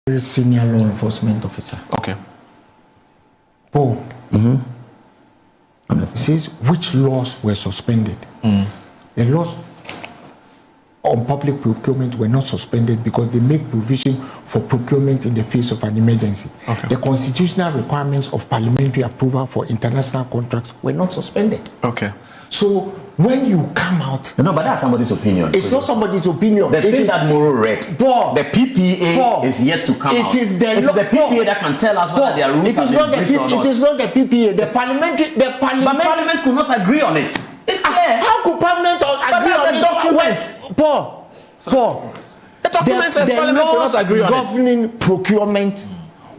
very senior law enforcement officer. Okay. Paul. Says which laws were suspended. The laws on public procurement were not suspended because they make provision for procurement in the face of an emergency. Okay. The constitutional requirements of parliamentary approval for international contracts were not suspended. Okay. So when you come out... No, but that's somebody's opinion. It's not somebody's opinion. The thing that Moro read, the PPA is yet to come out. It is the PPA that can tell us whether their rules have been breached or not. It is not the PPA. The parliament... But Parliament could not agree on it. It's clear. How could Parliament agree on the document? Paul. The document says Parliament could not agree on it. Governing procurement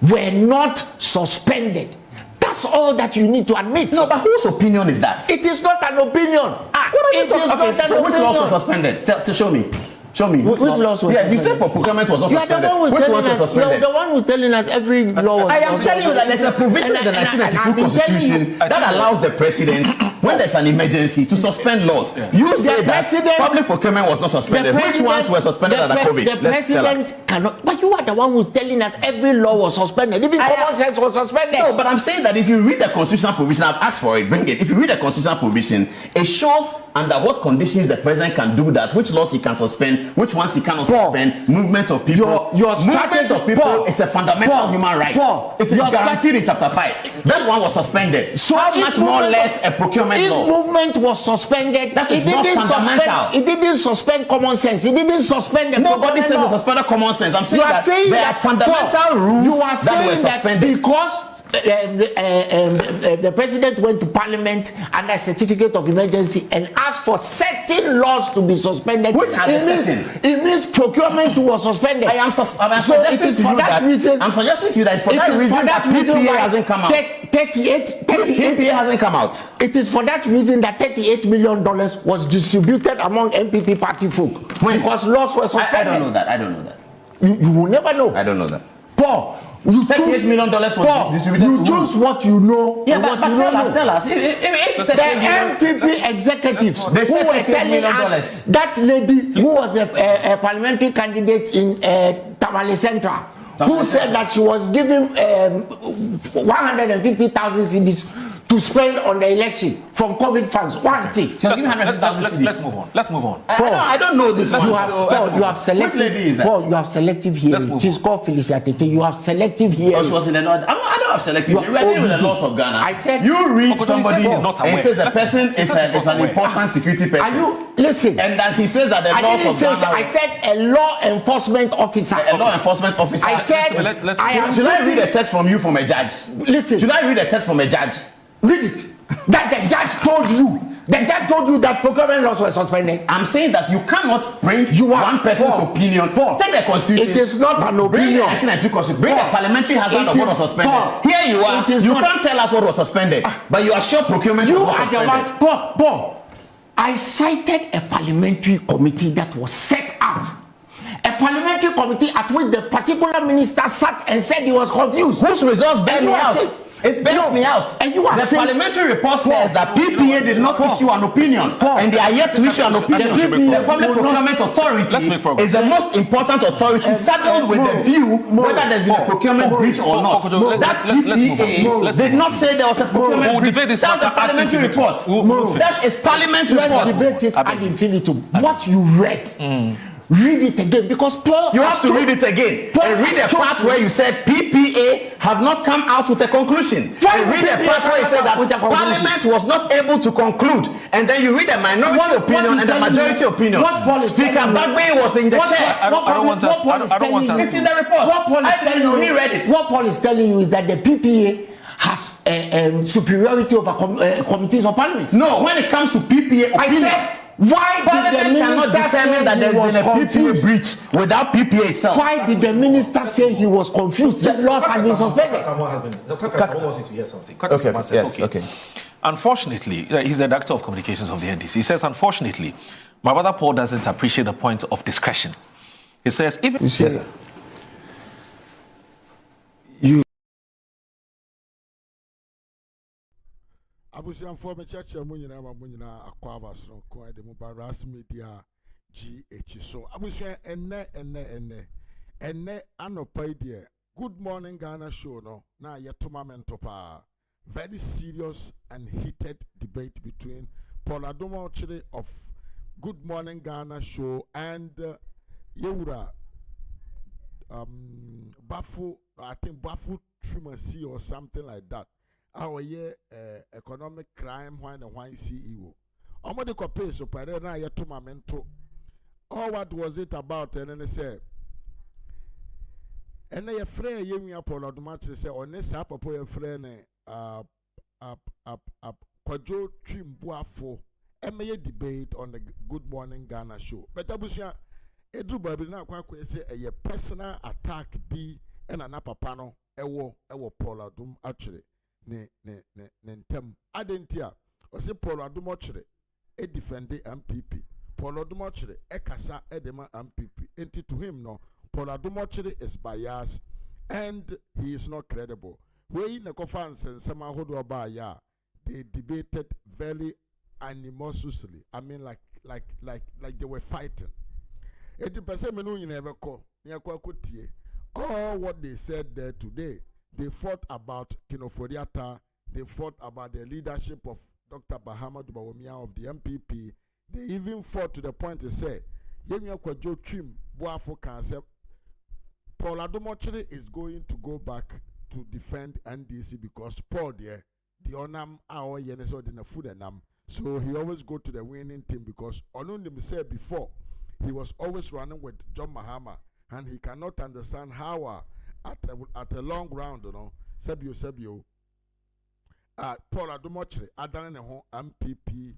were not suspended. That's all that you need to admit. No, but whose opinion is that? It is not an opinion. What are you talking about? Okay, so which laws were suspended? Show me. Show me. Which laws were suspended? Yes, you said procurement was not suspended. Which ones were suspended? You're the one who's telling us every law was I am telling you that there's a provision in the 1992 Constitution that allows the president, when there's an emergency, to suspend laws. You say that public procurement was not suspended. Which ones were suspended under COVID? The president cannot. But you are the one who's telling us every law was suspended. Even common sense was suspended. No, but I'm saying that if you read the constitutional provision, I've asked for it, bring it. If you read the constitutional provision, it shows under what conditions the president can do that, which laws he can suspend, which ones he cannot suspend, movement of people. Your movement of people is a fundamental human right. It's guaranteed in chapter 5. That one was suspended. So how much more less a procurement law? If movement was suspended, that is not fundamental. It didn't suspend common sense. It didn't suspend the Nobody says it suspended common sense. I'm saying that there are fundamental rules that were suspended. Because the president went to parliament under a certificate of emergency and asked for certain laws to be suspended. Which are the certain? It means procurement was suspended. I'm suggesting to you that it's for that reason that PPA hasn't come out. 38 PPA hasn't come out. It is for that reason that $38 million was distributed among MPP party folk. Because laws were suspended. I don't know that. You will never know. I don't know that. Paul, you $38 million was distributed you choose what you know. Yeah, but tell us. If the MPP executives who were telling us that lady who was a parliamentary candidate in Tamale Central, who said that she was given 150,000 CDs to spend on the election from COVID funds. One thing. Let's move on. I don't know this one. You have selective. Which lady is that? You have selective hearing. She's called Felicia Tete. You have selective hearing. She was in the Lord. I don't have selective hearing. We're with the laws of Ghana. I said you read somebody and says the person is an important security person. Are you listen? And that he says that the laws of Ghana. I said a law enforcement officer. A law enforcement officer. I said. Should I read a text from you from a judge? Listen. Should I read a text from a judge? Read it. That the judge told you. The judge told you that procurement laws were suspended. I'm saying that you cannot bring one person's opinion. Take the constitution. It is not an opinion. Bring the parliamentary hazard of what was suspended. Here you are. You can't tell us what was suspended, but you are sure procurement was suspended. Paul, I cited a parliamentary committee that was set up. A parliamentary committee at which the particular minister sat and said he was confused. Whose results bear me out? It bears me out. And you are the parliamentary report says that PPA did not issue an opinion, and they are yet to issue an opinion. The Public Procurement Authority is the most important authority saddled with the view whether there's been a procurement breach or not. That PPA did not say there was a procurement breach. That's the parliamentary report. That is Parliament's report. Let's debate it ad infinitum. What you read. Read it again because Paul. You have to read it again. And read the part where you said PPA have not come out with a conclusion. And read the part where you said that Parliament was not able to conclude. And then you read the minority opinion and the majority opinion. Speaker Bagbe was in the chair. I don't want us. It's in the report. What Paul is telling you, he read it. What Paul is telling you is that the PPA has superiority over committees of Parliament. No, when it comes to PPA opinion. I said, why did the minister say that there's been a PPA breach without PPA itself? Why did the minister say he was confused? The laws have been suspended. Someone has been. I want you to hear something. Okay. Unfortunately, he's the director of communications of the NDC. He says, unfortunately, my brother Paul doesn't appreciate the point of discretion. He says, even. Yes, sir. abusuanfo me cheche mu nyina akwa abasoro ko de mu baras media GH so abusuan enne ene anopa idea. Good morning Ghana show no. Na yetoma mentopa. Very serious and heated debate between Paul Adom-Otchere of Good Morning Ghana show and Yewura Boafo, I think Kwadwo Twum Boafo or something like that. Our year economic crime when CEO. Omode ko pay so pare na yetoma mento. All what was it about? And then they say, and they friend you Paul Adom-Otchere say on this app your friend Kwadwo Twum Boafo debate on the Good Morning Ghana show. But abusia edu baby na kwa say a personal attack be and an apapano ewo Paul Adom-Otchere ne ntem adentia o say Paul Adom-Otchere e defend MPP. Paul Adom-Otchere ekasa edema MPP. Enti to him no, Paul Adom-Otchere is biased and he is not credible. When the conference and some they debated very animously. I mean like they were fighting. 80% menu you never call. All what they said there today, they fought about Kinoforiata, they fought about the leadership of Dr. Bahama Dubawomia of the MPP. They even fought to the point to say, Kwadwo Twum Boafo can say Paul Adom-Otchere is going to go back to defend NDC because Paul there, the onam our yeneso in the food and so he always go to the winning team because Onundim said before he was always running with John Mahama and he cannot understand how at a long round, Sebio Paul Adom-Otchere Adana ne MPP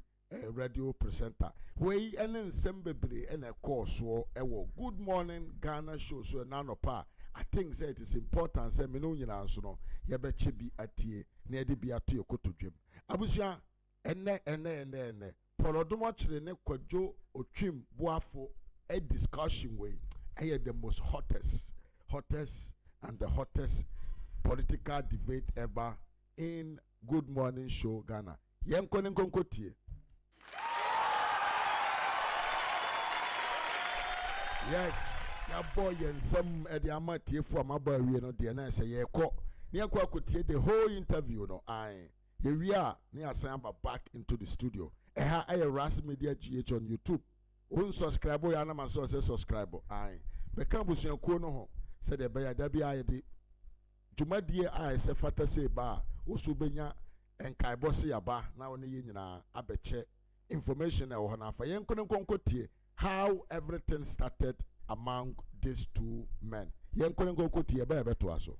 radio presenter. We and Sembebri and a course so Good Morning Ghana show so nanopa. I think say it is important say me no nyina so no ye be chebi atie na ye de bi atie koto dwem. Abusia ene Paul Adom-Otchere ne Kwadwo Twum Boafo a discussion way. The most hottest and the hottest political debate ever in Good Morning Show Ghana. Yenkone nkonkotie. Yes, your boy and some Adom-Otchere for my boy we no dey na say ye ko. Near kotie the whole interview no here we are near Samba back into the studio. Eha Ras Media GH on YouTube. Unsubscribe ya na maso say subscribe beka busuankuo no ho say de be ya da bia ye de dwumadie say fata say ba osu benya enkaibɔ se yaba na woni ye nyina abeche information e wo na fa yen konkonkotie how everything started among these two men. Yen konkonkotie ba beto aso.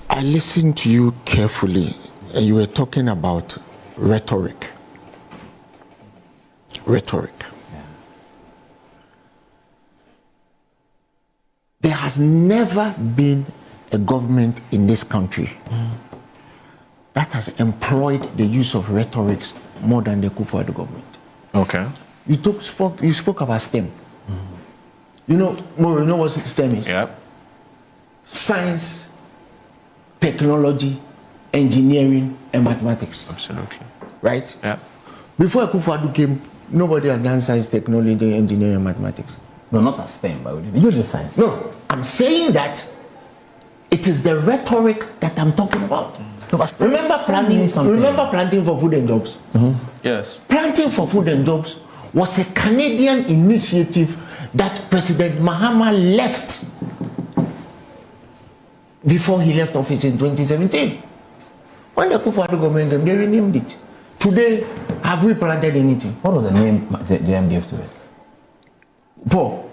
I listened to you carefully and you were talking about rhetoric. Yeah. There has never been a government in this country that has employed the use of rhetorics more than the Kwadwo government. Okay. You spoke about STEM. You know what STEM is? Yeah. Science, technology, engineering, and mathematics. Absolutely. Right? Yeah. Before Kwadwo came, nobody had done science, technology, engineering, and mathematics. No, not as STEM, but usually science. No, I'm saying that it is the rhetoric that I'm talking about. Remember planting for food and jobs? Yes. Planting for food and jobs was a Canadian initiative that President Mahama left before he left office in 2017. When the Kwadwo government came, they renamed it. Today, have we planted anything? What was the name JM gave to it? Paul,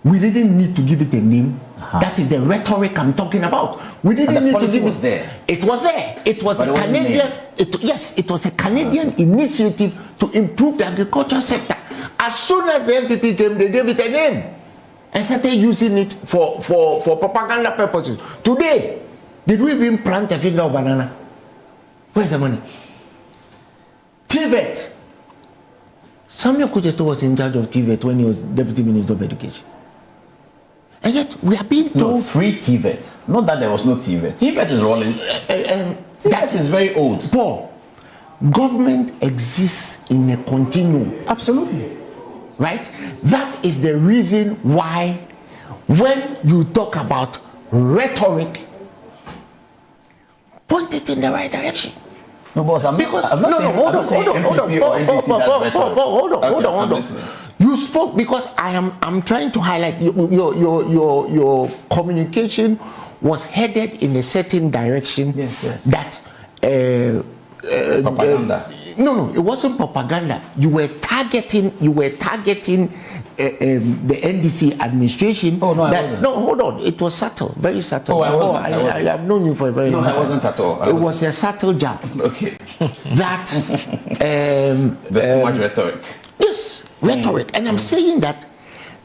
we didn't need to give it a name. That is the rhetoric I'm talking about. We didn't need to give it. There. It was there. It was a Canadian. It was a Canadian initiative to improve the agriculture sector. As soon as the MPP came, they gave it a name and started using it for propaganda purposes. Today, did we even plant a finger of banana? Where's the money? TVET. Samuel Kujeto was in charge of TVET when he was Deputy Minister of Education. And yet, we are being told... No, free TVET. Not that there was no TVET. TVET is Rollins. That is very old. Paul, government exists in a continuum. Absolutely. Right? That is the reason why when you talk about rhetoric, point it in the right direction. No, boss, I'm Because not saying, hold on. You spoke because I'm trying to highlight your communication was headed in a certain direction. Yes. That propaganda. No, it wasn't propaganda. You were targeting the NDC administration. Oh no, I wasn't. No, hold on. It was subtle, very subtle. Oh, I wasn't. I have known you for a very long time. No, I wasn't at all. It was a subtle jab. Okay. That There's too much rhetoric. yes, rhetoric, and I'm saying that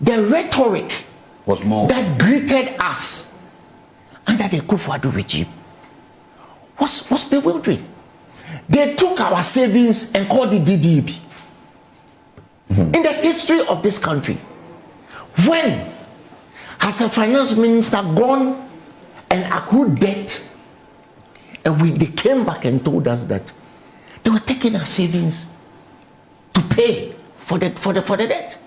the rhetoric Was more. that greeted us under the Kwadwo regime was bewildering. They took our savings and called it DDEP. In the history of this country, when has a finance minister gone and accrued debt, and they came back and told us that they were taking our savings to pay for the debt?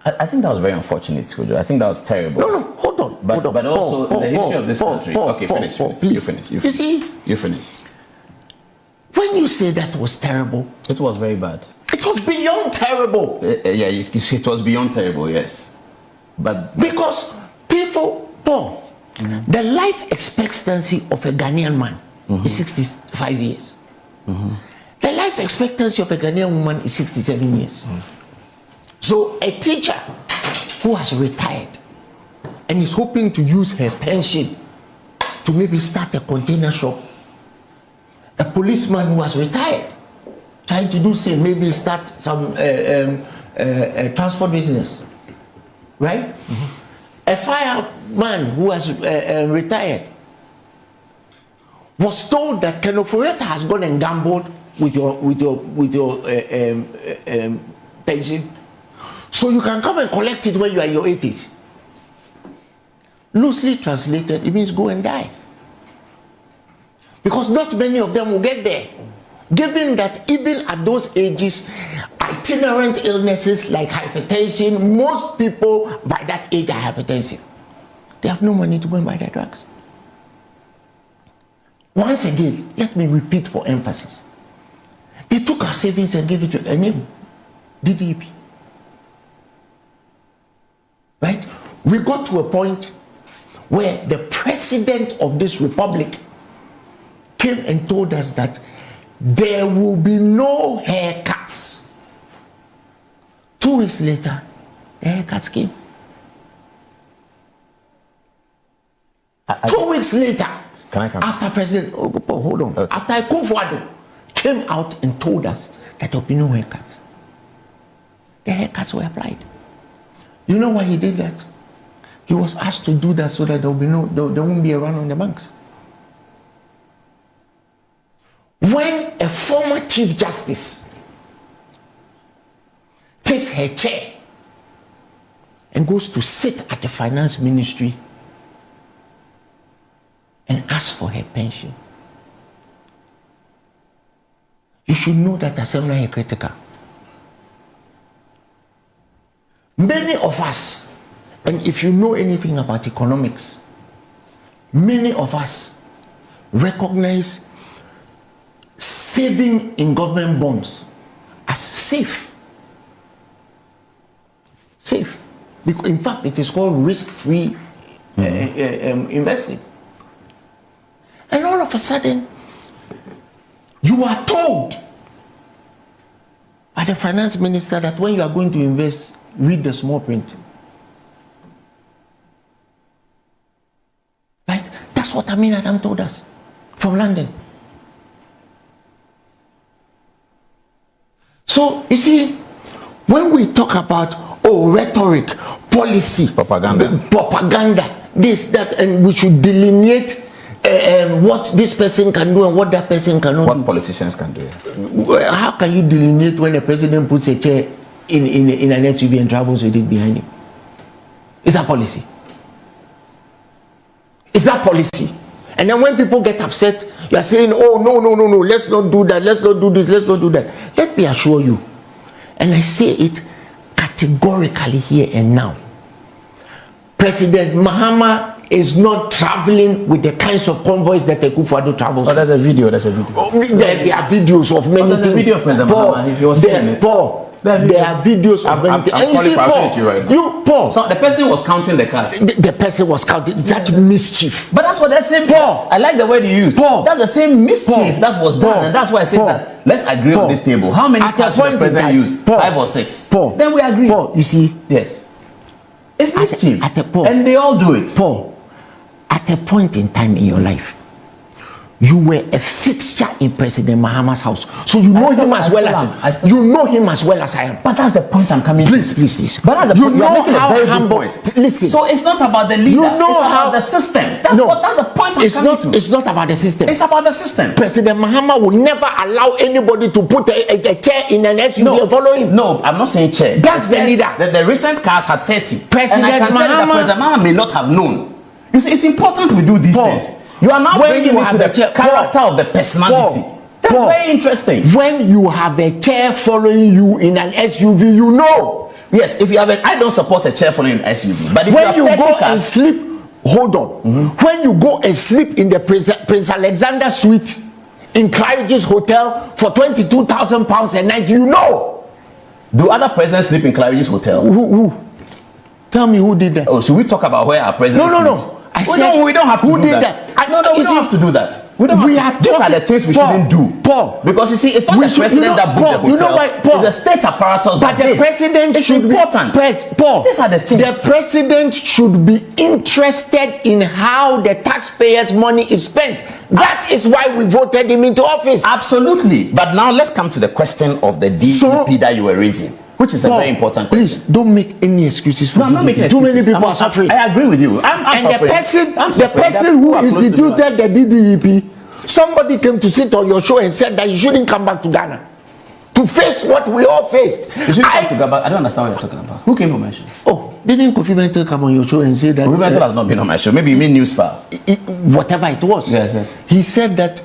I think that was very unfortunate, Kwadwo. I think that was terrible. No, hold on. But also in the history of this country. Okay, finish. You finish. You see, You finish. when you say that was terrible, It was very bad. it was beyond terrible. Yeah, it was beyond terrible, yes. But Because people, Paul, the life expectancy of a Ghanaian man is 65 years. The life expectancy of a Ghanaian woman is 67 years. So a teacher who has retired and is hoping to use her pension to maybe start a container shop, a policeman who has retired trying to do same, maybe start some transport business, right? A fireman who has retired was told that Kenofureta has gone and gambled with your pension, so you can come and collect it when you are in your 80s. Loosely translated, it means go and die, because not many of them will get there, given that even at those ages, itinerant illnesses like hypertension, most people by that age are hypertensive. They have no money to go and buy their drugs. Once again, let me repeat for emphasis. They took our savings and gave it to a name, DDEP. Right? We got to a point where the president of this republic came and told us that there will be no haircuts. 2 weeks later, the haircuts came. 2 weeks later, Can I come? after President, hold on, Okay. after Kwadwo came out and told us that there will be no haircuts, the haircuts were applied. You know why he did that? He was asked to do that so that there won't be a run on the banks. When a former Chief Justice takes her chair and goes to sit at the finance ministry and asks for her pension, you should know that assembly is critical. Many of us, and if you know anything about economics, many of us recognize saving in government bonds as safe. Safe. Because in fact, it is called risk-free investing. And all of a sudden, you are told by the finance minister that when you are going to invest, read the small print. Right? That's what Amin Adam told us from London. So, you see, when we talk about, rhetoric, policy, propaganda, this, that, and we should delineate what this person can do and what that person cannot do. What politicians can do. How can you delineate when a president puts a chair in an SUV and travels with it behind him? Is that policy? Is that policy? And then when people get upset, you are saying, oh, no, let's not do that, let's not do this, let's not do that. Let me assure you, and I say it categorically here and now, President Mahama is not traveling with the kinds of convoys that Kwadwo travels. Oh, there's a video. There are videos of many things. Video of President Mahama. He was saying it. There are videos of many things. I'm qualified you right now. Paul. So the person was counting the cars. The person was counting. Such mischief. But that's what they're saying. Paul. I like the word you use. Paul. That's the same mischief that was done. And that's why I said that let's agree on this table. How many cars did the president use? 5 or 6? Paul. Then we agree. Paul, you see? Yes. It's mischief. Paul. And they all do it. Paul, at a point in time in your life, you were a fixture in President Mahama's house, so you know him as well as you know him as well as I am. But that's the point I'm coming to. Please. But that's the point. You are know making how a very humble. good point. Listen. So it's not about the leader. You know it's how about the system. That's the point I'm coming to. It's not about the system. It's about the system. President Mahama will never allow anybody to put a chair in an SUV and follow him. No, I'm not saying chair. That's the leader. The recent cars had 30. President and I can tell you that President Mahama may not have known. You see, it's important we do these things. You are now bringing me to the character of the personality. That's very interesting. When you have a chair following you in an SUV, you know. Yes, if you have I don't support a chair following an SUV. But if when you go and sleep, hold on. When you go and sleep in the Prince Alexander suite in Claridge's Hotel for £22,000 a night, you know. Do other presidents sleep in Claridge's Hotel? Who? Tell me who did that. Oh, should we talk about where our presidents sleep? No. We don't have to do that. We don't have to do that. These are the things we shouldn't do. Paul. Because you see, it's not the president that booked the hotel. You know why, Paul? It's the state apparatus. But the president should be important. Paul. These are the things. The president should be interested in how the taxpayers' money is spent. That is why we voted him into office. Absolutely. But now let's come to the question of the DEP that you were raising. Which is Paul, a very important question. Please don't make any excuses for I'm not making excuses. Too many people are suffering. I agree with you. I'm suffering. The person who instituted the DDEP, somebody came to sit on your show and said that you shouldn't come back to Ghana to face what we all faced. You shouldn't come to Ghana. I don't understand what you're talking about. Who came on my show? Oh, didn't Kofi Mentel come on your show and say that? Kofi Mentel has not been on my show. Maybe you mean Newsfile. Whatever it was. Yes. He said that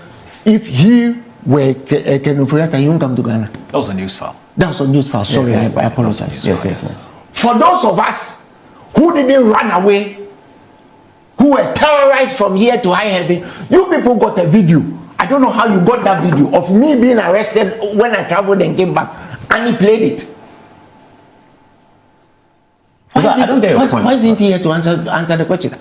if he were Ken Ofori-Atta, he wouldn't come to Ghana. That was a news file. That's on news file. Sorry, I apologize. Yes. For those of us who didn't run away, who were terrorized from here to high heaven, you people got a video. I don't know how you got that video of me being arrested when I traveled and came back, and he played it. I don't get your point. Why isn't he here to answer the question?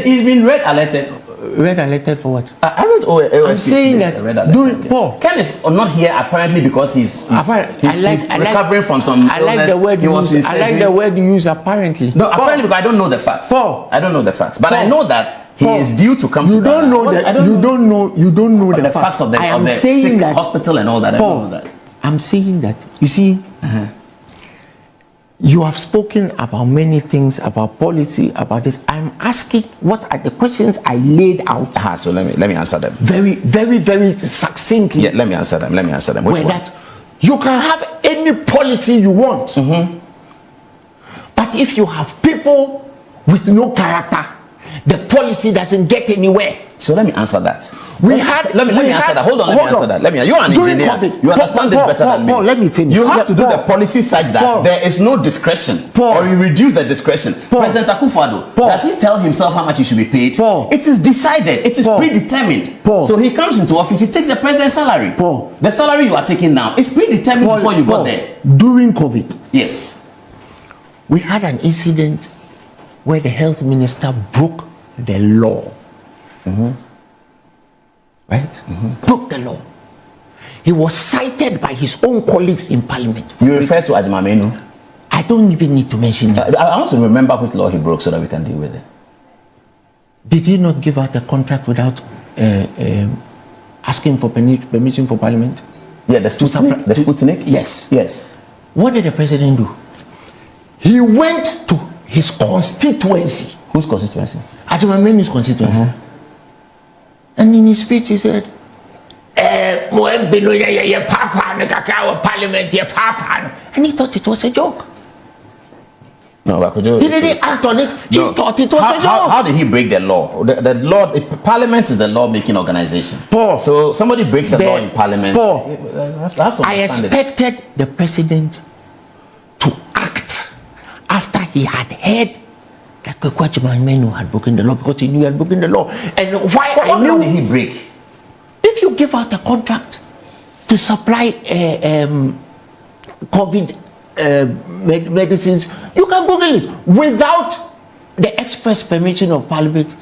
He's been red alerted. Red alerted for what? I'm saying that during Paul, Ken is not here apparently because he's recovering from some. I like the word you use. I like the word you use apparently. No, apparently because I don't know the facts. Paul, I don't know the facts, but I know that he is due to come. You don't know that. You don't know the facts of the sick hospital and all that. I don't know that. I'm saying that. You see. You have spoken about many things, about policy, about this. I'm asking what are the questions I laid out. So let me answer them. Very succinctly. Yeah, let me answer them. Which one? That you can have any policy you want. But if you have people with no character, the policy doesn't get anywhere. So let me answer that. Let me answer that. Hold on, let me answer that. You're an engineer. COVID, you understand this better than me. Let me finish. You have to do the policy such that there is no discretion, or you reduce the discretion. President Akufo-Addo, does he tell himself how much he should be paid? It is decided. It is predetermined. So he comes into office. He takes the president's salary. The salary you are taking now is predetermined before you got there. During COVID, yes, we had an incident where the health minister broke the law. Right? Broke the law. He was cited by his own colleagues in parliament. You refer to Adom-Otchere? I don't even need to mention that. I want to remember which law he broke so that we can deal with it. Did he not give out a contract without asking for permission for parliament? Yeah, the Sputnik? Yes. What did the president do? He went to his constituency. Whose constituency? Adom-Otchere's constituency. And in his speech he said, and he thought it was a joke. No, he didn't act on it. He thought it was a joke. How did he break the law? The law, Parliament is the law-making organization. So somebody breaks the law in Parliament. I expected the president to act after he had heard that Kwadwo Twum had broken the law because he knew he had broken the law. And why But I knew what did he break? if you give out a contract to supply COVID medicines, you can Google it without the express permission of Parliament.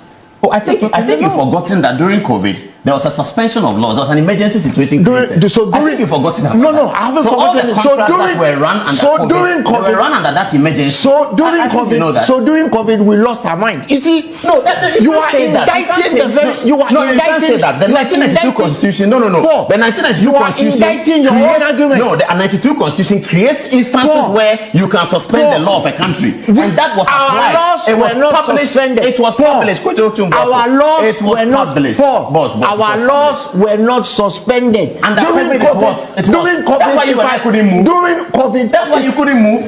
Oh, I think you've forgotten that during COVID there was a suspension of laws. There was an emergency situation created. I think you've forgotten about No, that. I haven't so forgotten. All the contracts that were run under COVID, during COVID, they were run under that emergency. So during I COVID, you know that. so during COVID, we lost our mind. You see, No, you are indicting the very. You are you can't say that. The 1992 Constitution. No. Paul, The 1992 you are Constitution. indicting your own argument. No, the 1992 Constitution creates instances Paul, where you can suspend the law of a country, and that was applied. Our laws It was were not published. suspended. It was Paul, published. Kwadwo Twum Boafo. our laws It was were not published. Paul, Boss, it our was laws were not suspended. And during COVID, during COVID, that's why you and I couldn't move. During COVID, That's why you couldn't move.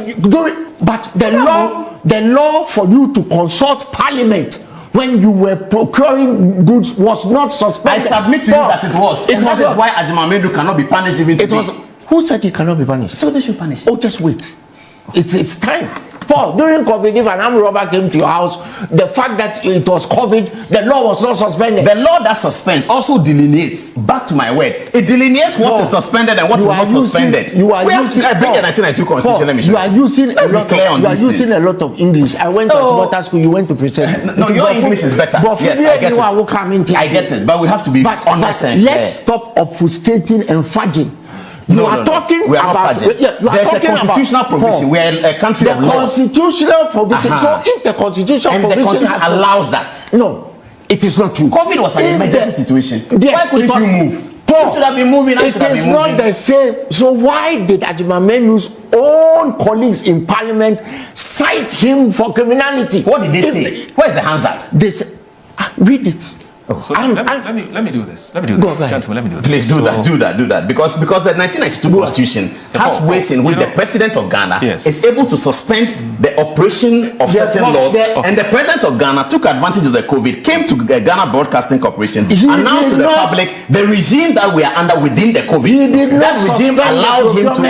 But the law for you to consult Parliament when you were procuring goods was not I suspended. submit to you that it was. And that is why Adom-Otchere cannot be punished even it today. was. Who said he cannot be punished? So they should punish. Oh, just wait. It's time. Paul, during COVID, if an armed robber came to your house, the fact that it was COVID, the law was not suspended. The law that suspends also delineates, back to my word, it delineates what is suspended and what is not suspended. You are using. I bring the 1992 Constitution, let me show you. are using Let's a lot. clear on You are these using things. a lot of English. I went to Water School. You went to present. No, your English is better. But Yes, I get it. I get it, but we have to be honest and clear. Let's stop obfuscating and fudging. No, You are talking we are about. not fudging. There's a constitutional provision. We are a country of laws. The constitutional provision. So if the constitutional And the provision Constitution allows that. No, it is not true. COVID was an If emergency situation. Yes, Why couldn't you move? Paul, You should have been moving. I should have It is been not moving. the same. So why did Adom-Otchere's own colleagues in Parliament cite him for criminality? What did they say? Where's the Hansard? They say, read it. So let me do this. Let me do this, gentlemen. Let me do this. Please do that. Because the 1992 Constitution has ways in which the President of Ghana is able to suspend the operation of certain laws, and the President of Ghana took advantage of the COVID, came to Ghana Broadcasting Corporation, announced to the public the regime that we are under within the COVID. That regime allowed him to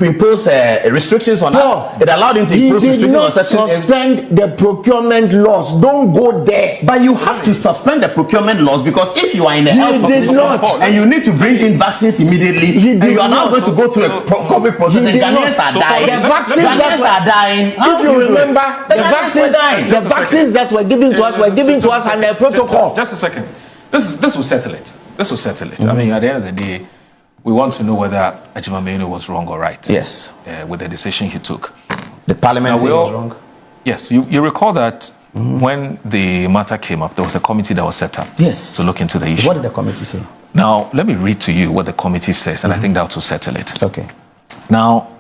impose restrictions on us. It allowed him to impose restrictions on certain. Suspend the procurement laws. Don't go there. But you have to suspend the procurement laws because if you are in the health position and you need to bring in vaccines immediately, and you are now going to go through a COVID process, and Ghanaians are dying. The vaccines are dying. If you remember, the vaccines that were given to us under a protocol. Just a second. This will settle it. I mean, at the end of the day, we want to know whether Adom-Otchere was wrong or right. Yes. With the decision he took. The parliament was wrong. Yes. You recall that when the matter came up, there was a committee that was set up to look into the issue. What did the committee say? Now, let me read to you what the committee says, and I think that will settle it. Okay. Now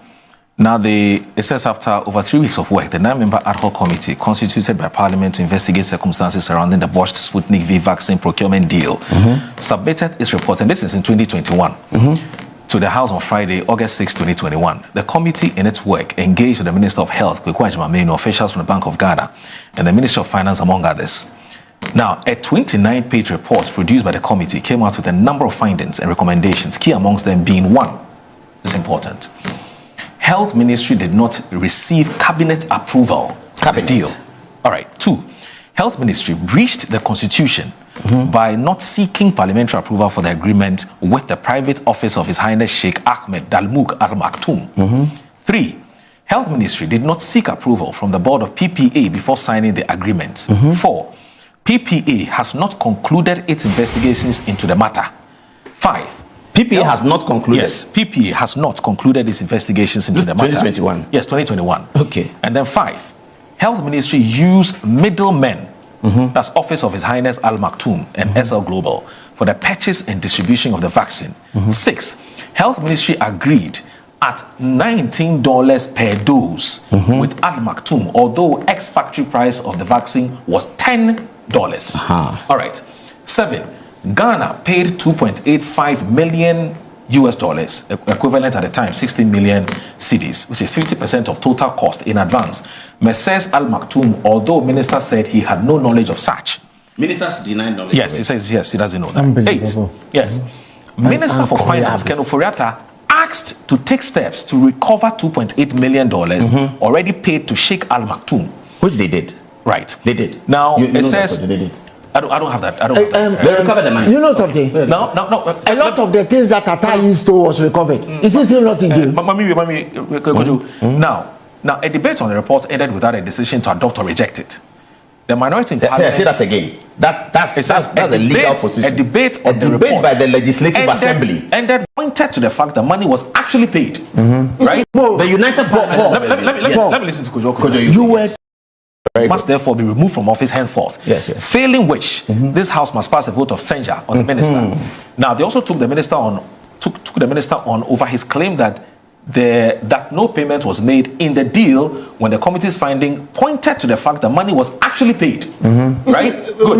it says after over 3 weeks of work, the 9-member ad hoc committee constituted by Parliament to investigate circumstances surrounding the botched Sputnik V vaccine procurement deal submitted its report, and this is in 2021, to the House on Friday, August 6, 2021. The committee in its work engaged with the Minister of Health, Kwadwo Twum Boafo, officials from the Bank of Ghana, and the Ministry of Finance, among others. Now, a 29-page report produced by the committee came out with a number of findings and recommendations, key amongst them being one, this is important, Health Ministry did not receive cabinet approval for the deal. All right. 2, Health Ministry breached the Constitution by not seeking parliamentary approval for the agreement with the private office of His Highness Sheikh Ahmed Dalmouk Al Maktoum. 3, Health Ministry did not seek approval from the board of PPA before signing the agreement. 4, PPA has not concluded its investigations into the matter. 5, PPA has not concluded. Yes, PPA has not concluded its investigations into the matter. 2021. Yes, 2021. Okay. And then 5, Health Ministry used middlemen, that's Office of His Highness Al Maktoum and SL Global, for the purchase and distribution of the vaccine. 6, Health Ministry agreed at $19 per dose with Al Maktoum, although ex-factory price of the vaccine was $10. All right. 7, Ghana paid $2.85 million US, equivalent at the time 16 million cedis, which is 50% of total cost in advance. Messrs. Al Maktoum, although minister said he had no knowledge of such. Ministers denied knowledge. Yes, he says yes, he doesn't know that. 8, yes, Minister for Finance Ken Ofori-Atta asked to take steps to recover $2.8 million already paid to Sheikh Al Maktoum. Which they did. Right. They did. Now, you it know says... They did. I don't have that. I don't have that. They recovered the money. You know something? No. A lot of the things that Atai stole was recovered. Is it still not in jail? Now, a debate on the report ended without a decision to adopt or reject it. The minority in parliament... Say that again. That's a legal position. A debate on the report by the Legislative Assembly. Ended pointed to the fact that money was actually paid. Right? The United Parliament... Let me listen to Kojo. You were... must therefore be removed from office henceforth. Yes. Failing which, this House must pass a vote of censure on the minister. Now, they also took the minister on over his claim that that no payment was made in the deal when the committee's finding pointed to the fact that money was actually paid. Right? Good.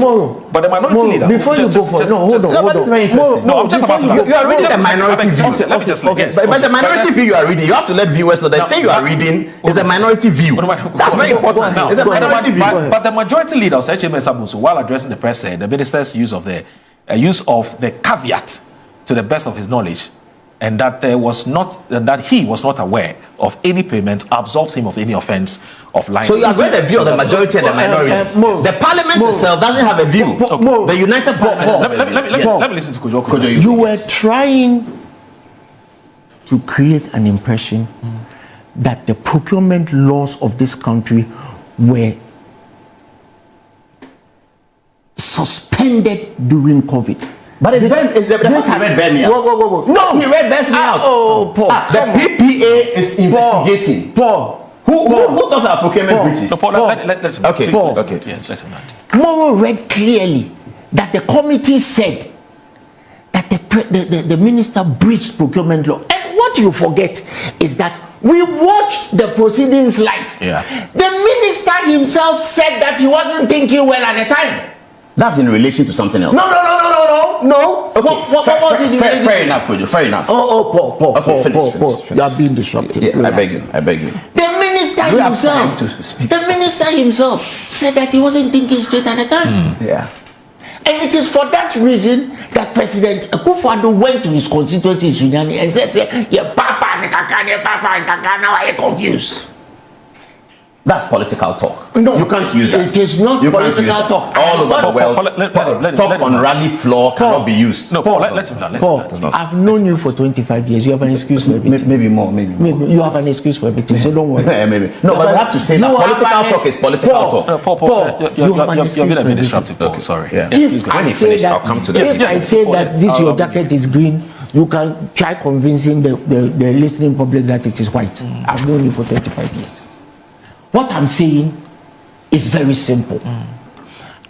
But the minority leader... Before you go for it, hold on. That's very interesting. No, I'm just about to... You are reading the minority view. Let me just... Yes. But the minority view you are reading, you have to let viewers know the thing you are reading is the minority view. That's very important. It's the minority view. But the majority leader, H.M. Sabusu, while addressing the press, said the minister's use of the caveat to the best of his knowledge, and that he was not aware of any payment, absolves him of any offence of lying. So you have read the view of the majority and the minority. The parliament itself doesn't have a view. The United Parliament. Let me listen to Kojo. You were trying to create an impression that the procurement laws of this country were suspended during COVID. But this read bear me out. Whoa. No, he read bears me out. Paul. The PPA is investigating. Paul. Who talks about procurement breaches? No, Paul, let's okay. Paul. Okay. Yes, let's not. Moro read clearly that the committee said that the minister breached procurement law. And what you forget is that we watched the proceedings live. Yeah. The minister himself said that he wasn't thinking well at the time. That's in relation to something else. No. Okay. Fair enough, Kojo. Fair enough. Paul. Okay, finish. You are being disruptive. Yeah, I beg you. The minister himself said that he wasn't thinking straight at the time. Yeah. And it is for that reason that President Akufo-Addo went to his constituency in Sunyani and said, "Yeah, Papa and Kaka, now I am confused." That's political talk. No, you can't use that. It is not political talk. All over the world, talk on rally floor cannot be used. No, Paul, let him not. Paul, I've known you for 25 years. You have an excuse for everything. Maybe more. Maybe you have an excuse for everything, so don't worry. Maybe. No, but I have to say that political talk is political talk. Paul, you're being a bit disruptive. Okay, sorry. Yeah. When you finish, I'll come to that. If I say that this your jacket is green, you can try convincing the listening public that it is white. I've known you for 35 years. What I'm saying is very simple.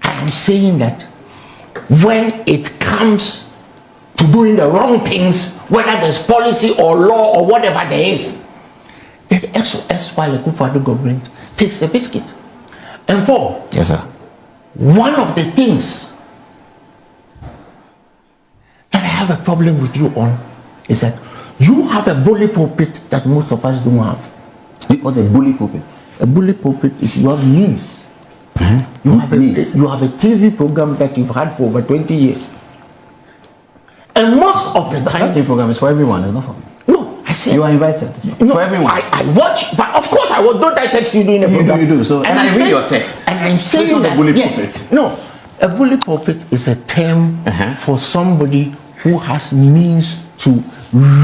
I am saying that when it comes to doing the wrong things, whether there's policy or law or whatever there is, the SOS while the Akufo-Addo government takes the biscuit. And Paul, yes, sir. One of the things that I have a problem with you on is that you have a bully pulpit that most of us don't have. What's a bully pulpit? A bully pulpit is you have means. You have a TV program that you've had for over 20 years. And most of the time... That TV program is for everyone, it's not for me. No, I said... You are invited. It's for everyone. I watch, but of course I watch. Don't I text you doing a program? You do. So, and I read your text. And I'm saying that... Yes, no, a bully pulpit is a term for somebody who has means to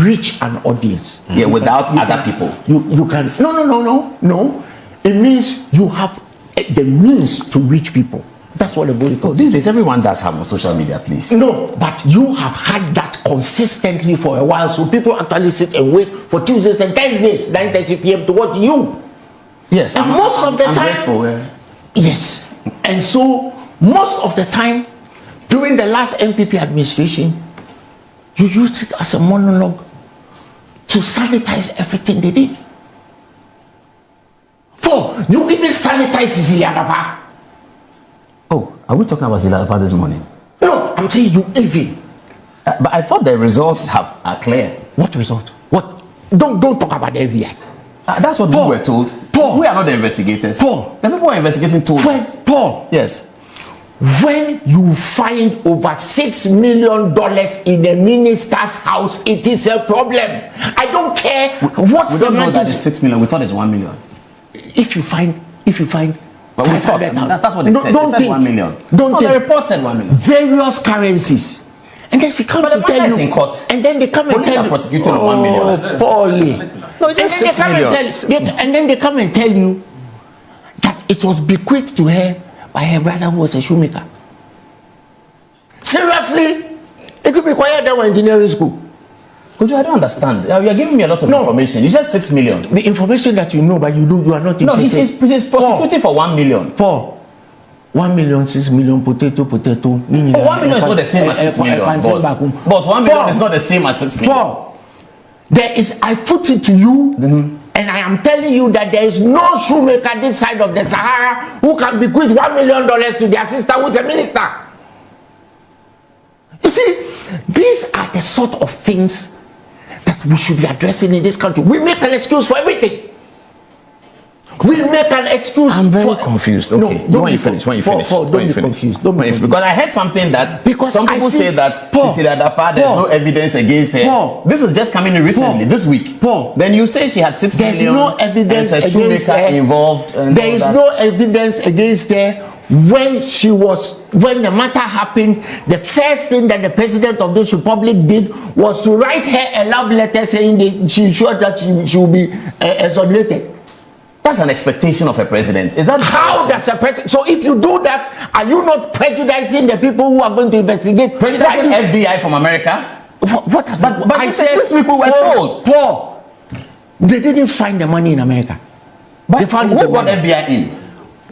reach an audience. Yeah, without other people. You can... No. It means you have the means to reach people. That's what a bully pulpit. These days, everyone does have on social media, please. No, but you have had that consistently for a while, so people actually sit and wait for Tuesdays and Thursdays, 9:30 p.m. to watch you. Yes, and most of the time, grateful, yes, and so most of the time during the last MPP administration, you used it as a monologue to sanitize everything they did. You even sanitize Cecilia Dapa. Oh, are we talking about Cecilia Dapa this morning? No, I'm saying you even. But I thought the results are clear. What result? What? Don't talk about the FBI. That's what we were told. Paul, we are not the investigators. Paul, the people who are investigating told us. Paul. Yes. when you find over $6 million in a minister's house, it is a problem. I don't care what we don't know that it's 6 million. We thought it's 1 million. If you find but we thought that's what they said. Don't they said 1 million. Don't the report said 1 million. Various currencies. And then she comes to tell you. In court. And then they come and police tell are you. prosecuting on 1 million. Paulie. No, it's just 6 million. And then they come and tell you that it was bequeathed to her by her brother who was a shoemaker. Seriously? It will be quiet there in engineering school. Kwadwo, I don't understand. You are giving me a lot of information. You said 6 million. The information that you know, but you are not interested. No, he's prosecuting for 1 million. Paul, 1 million, 6 million, potato. 1 million is not the same as 6 million, boss. Boss, 1 million is not the same as 6 million. Paul, I put it to you, and I am telling you that there is no shoemaker this side of the Sahara who can bequeath $1 million to their sister who is a minister. You see, these are the sort of things that we should be addressing in this country. We make an excuse for everything. We make an excuse. I'm very confused. Okay, no, when you finish. Don't be confused. Because I heard something that because some people say that there's no evidence against her. Paul, this is just coming in recently, this week. Paul, then you say she had 6 million. There's no evidence against her. Involved. There is no evidence against her. When the matter happened, the first thing that the president of this republic did was to write her a love letter saying that she's sure that she will be exonerated. That's an expectation of a president. Is that how does a president? So if you do that, are you not prejudicing the people who are going to investigate? Prejudicing FBI from America? What has but I said these people were told. Paul, they didn't find the money in America. But they found who got FBI in?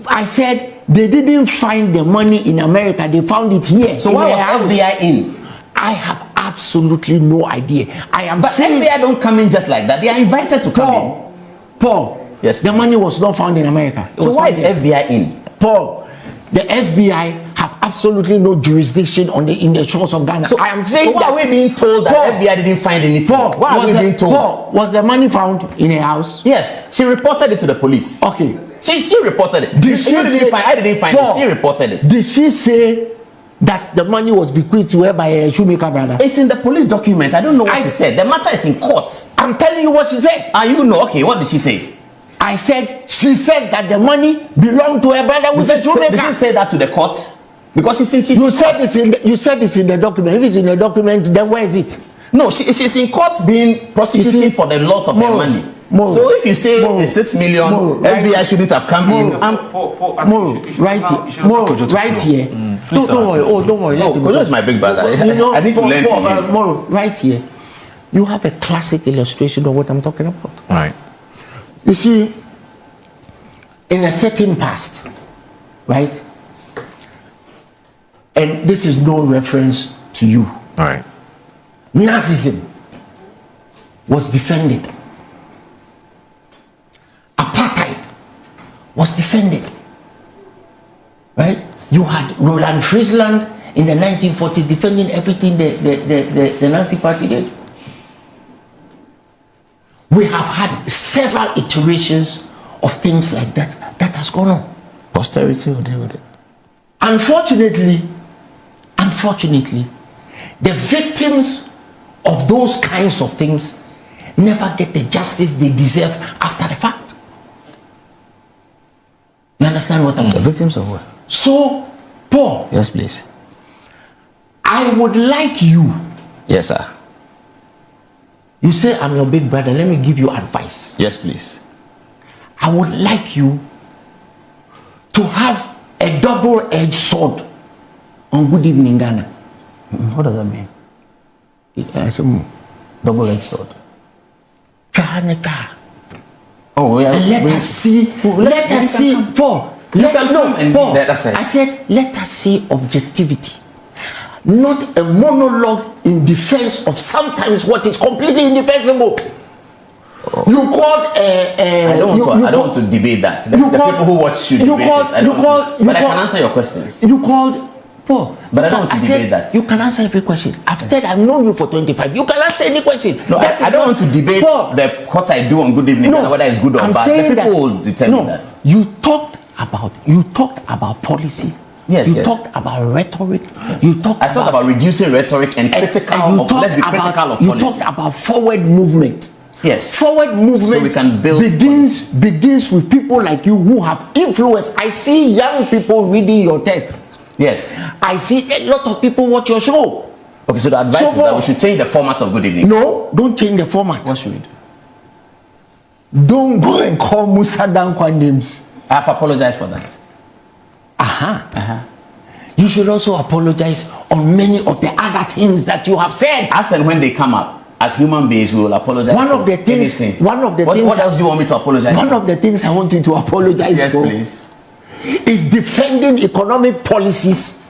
I said they didn't find the money in America. They found it here. So why was FBI in? I have absolutely no idea. But saying FBI don't come in just like that. They are invited to come in. Paul. Yes. The money was not found in America. So why is FBI in? Paul, the FBI have absolutely no jurisdiction in the shores of Ghana. So I am saying why are we being told that FBI didn't find anything? Paul, why are we being told? Paul, was the money found in her house? Yes. She reported it to the police. Okay. She reported it. I didn't find it. She reported it. Did she say that the money was bequeathed to her by a shoemaker brother? It's in the police document. I don't know what she said. The matter is in court. I'm telling you what she said. You know. Okay, what did she say? She said that the money belonged to her brother who's a shoemaker. Did she say that to the court? Because you said it's in the document. If it's in the document, then where is it? No, she's in court being prosecuted for the loss of her money. So if you say it's 6 million, FBI shouldn't have come in. Right here. Don't worry. Don't worry. Kwadwo is my big brother. I need to learn from you. Right here, you have a classic illustration of what I'm talking about. Right. You see, in a certain past, right? And this is no reference to you. Right. Nazism was defended. Apartheid was defended. Right? You had Roland Friesland in the 1940s defending everything the Nazi party did. We have had several iterations of things like that. That has gone on. Posterity will deal with it. Unfortunately, the victims of those kinds of things never get the justice they deserve after the fact. You understand what I'm saying? The victims of what? So, Paul. Yes, please. I would like you. Yes, sir. You say I'm your big brother. Let me give you advice. Yes, please. I would like you to have a double-edged sword on Good Evening Ghana. What does that mean? Double-edged sword. Oh, yeah. And let us see. Paul. I said, let us see objectivity. Not a monologue in defense of sometimes what is completely indefensible. You called I don't want to debate that. The people who watch should debate it. But I can answer your questions. You called Paul. But I don't want to debate that. You can answer every question. After I've known you for 25. You can answer any question. No, I don't want to debate what I do on Good Evening, whether it's good or bad. The people will determine that. You talked about policy. You talked about rhetoric. I talked about reducing rhetoric and let's be critical of policy. You talked about forward movement. Yes. Forward movement so we can build begins with people like you who have influence. I see young people reading your text. Yes. I see a lot of people watch your show. Okay, so the advice is that we should change the format of Good Evening. No, don't change the format. What should we do? Don't go and call Musa Dankwa names. I have apologized for that. You should also apologize on many of the other things that you have said. As and when they come up, as human beings, we will apologize. What else do you want me to apologize for? One of the things I want you to apologize for is defending economic policies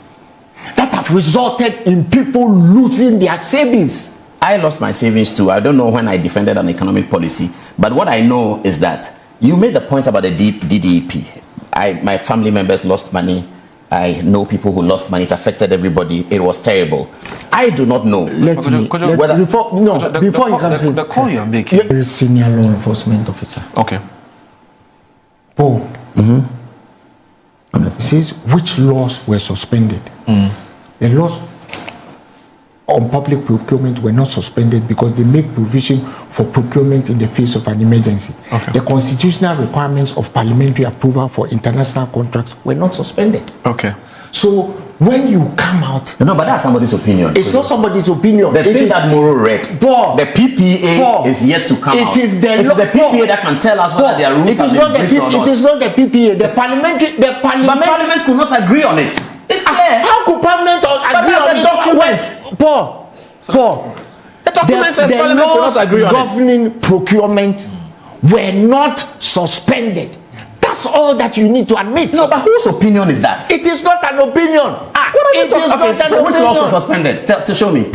that have resulted in people losing their savings. I lost my savings too. I don't know when I defended an economic policy, but what I know is that you made the point about the DDEP. My family members lost money. I know people who lost money. It affected everybody. It was terrible. I do not know. Before you come in, the call you are making. You're a senior law enforcement officer. Okay. Paul. It says which laws were suspended. The laws on public procurement were not suspended because they make provision for procurement in the face of an emergency. Okay. The constitutional requirements of parliamentary approval for international contracts were not suspended. Okay. So when you come out... No, but that's somebody's opinion. It's not somebody's opinion. The thing that Moro read, the PPA is yet to come out. It's the PPA that can tell us whether their rules have been breached or not. It is not the PPA. The parliament... But parliament could not agree on it. It's clear. How could parliament agree on the document? Paul. The document says parliament could not agree on it. Governing procurement were not suspended. That's all that you need to admit. No, but whose opinion is that? It is not an opinion. What are you talking about? So which laws were suspended? Show me.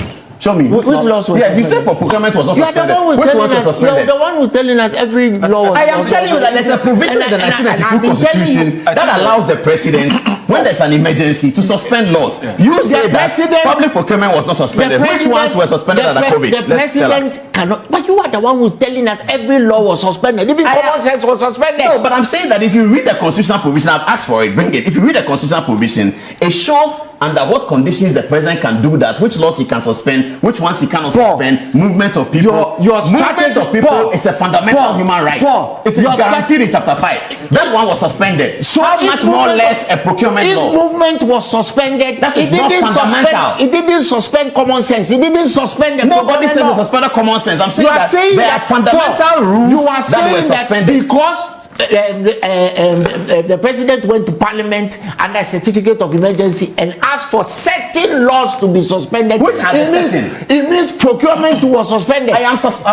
Which laws were suspended? Yes, you said procurement was not suspended. Which ones were suspended? You're the one who's telling us every law was I am telling you that there's a provision in the 1992 Constitution that allows the president, when there's an emergency, to suspend laws. You say that public procurement was not suspended. Which ones were suspended under COVID? The president cannot. But you are the one who's telling us every law was suspended. Even common sense was suspended. No, but I'm saying that if you read the constitutional provision, I've asked for it, bring it. If you read the constitutional provision, it shows under what conditions the president can do that, which laws he can suspend, which ones he cannot suspend, movement of people. Movement of people is a fundamental human right. It's guaranteed in chapter 5. That one was suspended. So how much more less a procurement law? If movement was suspended, that is not fundamental. It didn't suspend common sense. It didn't suspend the Nobody says it suspended common sense. I'm saying that there are fundamental rules that were suspended. Because the president went to parliament under a certificate of emergency and asked for certain laws to be suspended. Which are the certain? It means procurement was suspended. I'm suggesting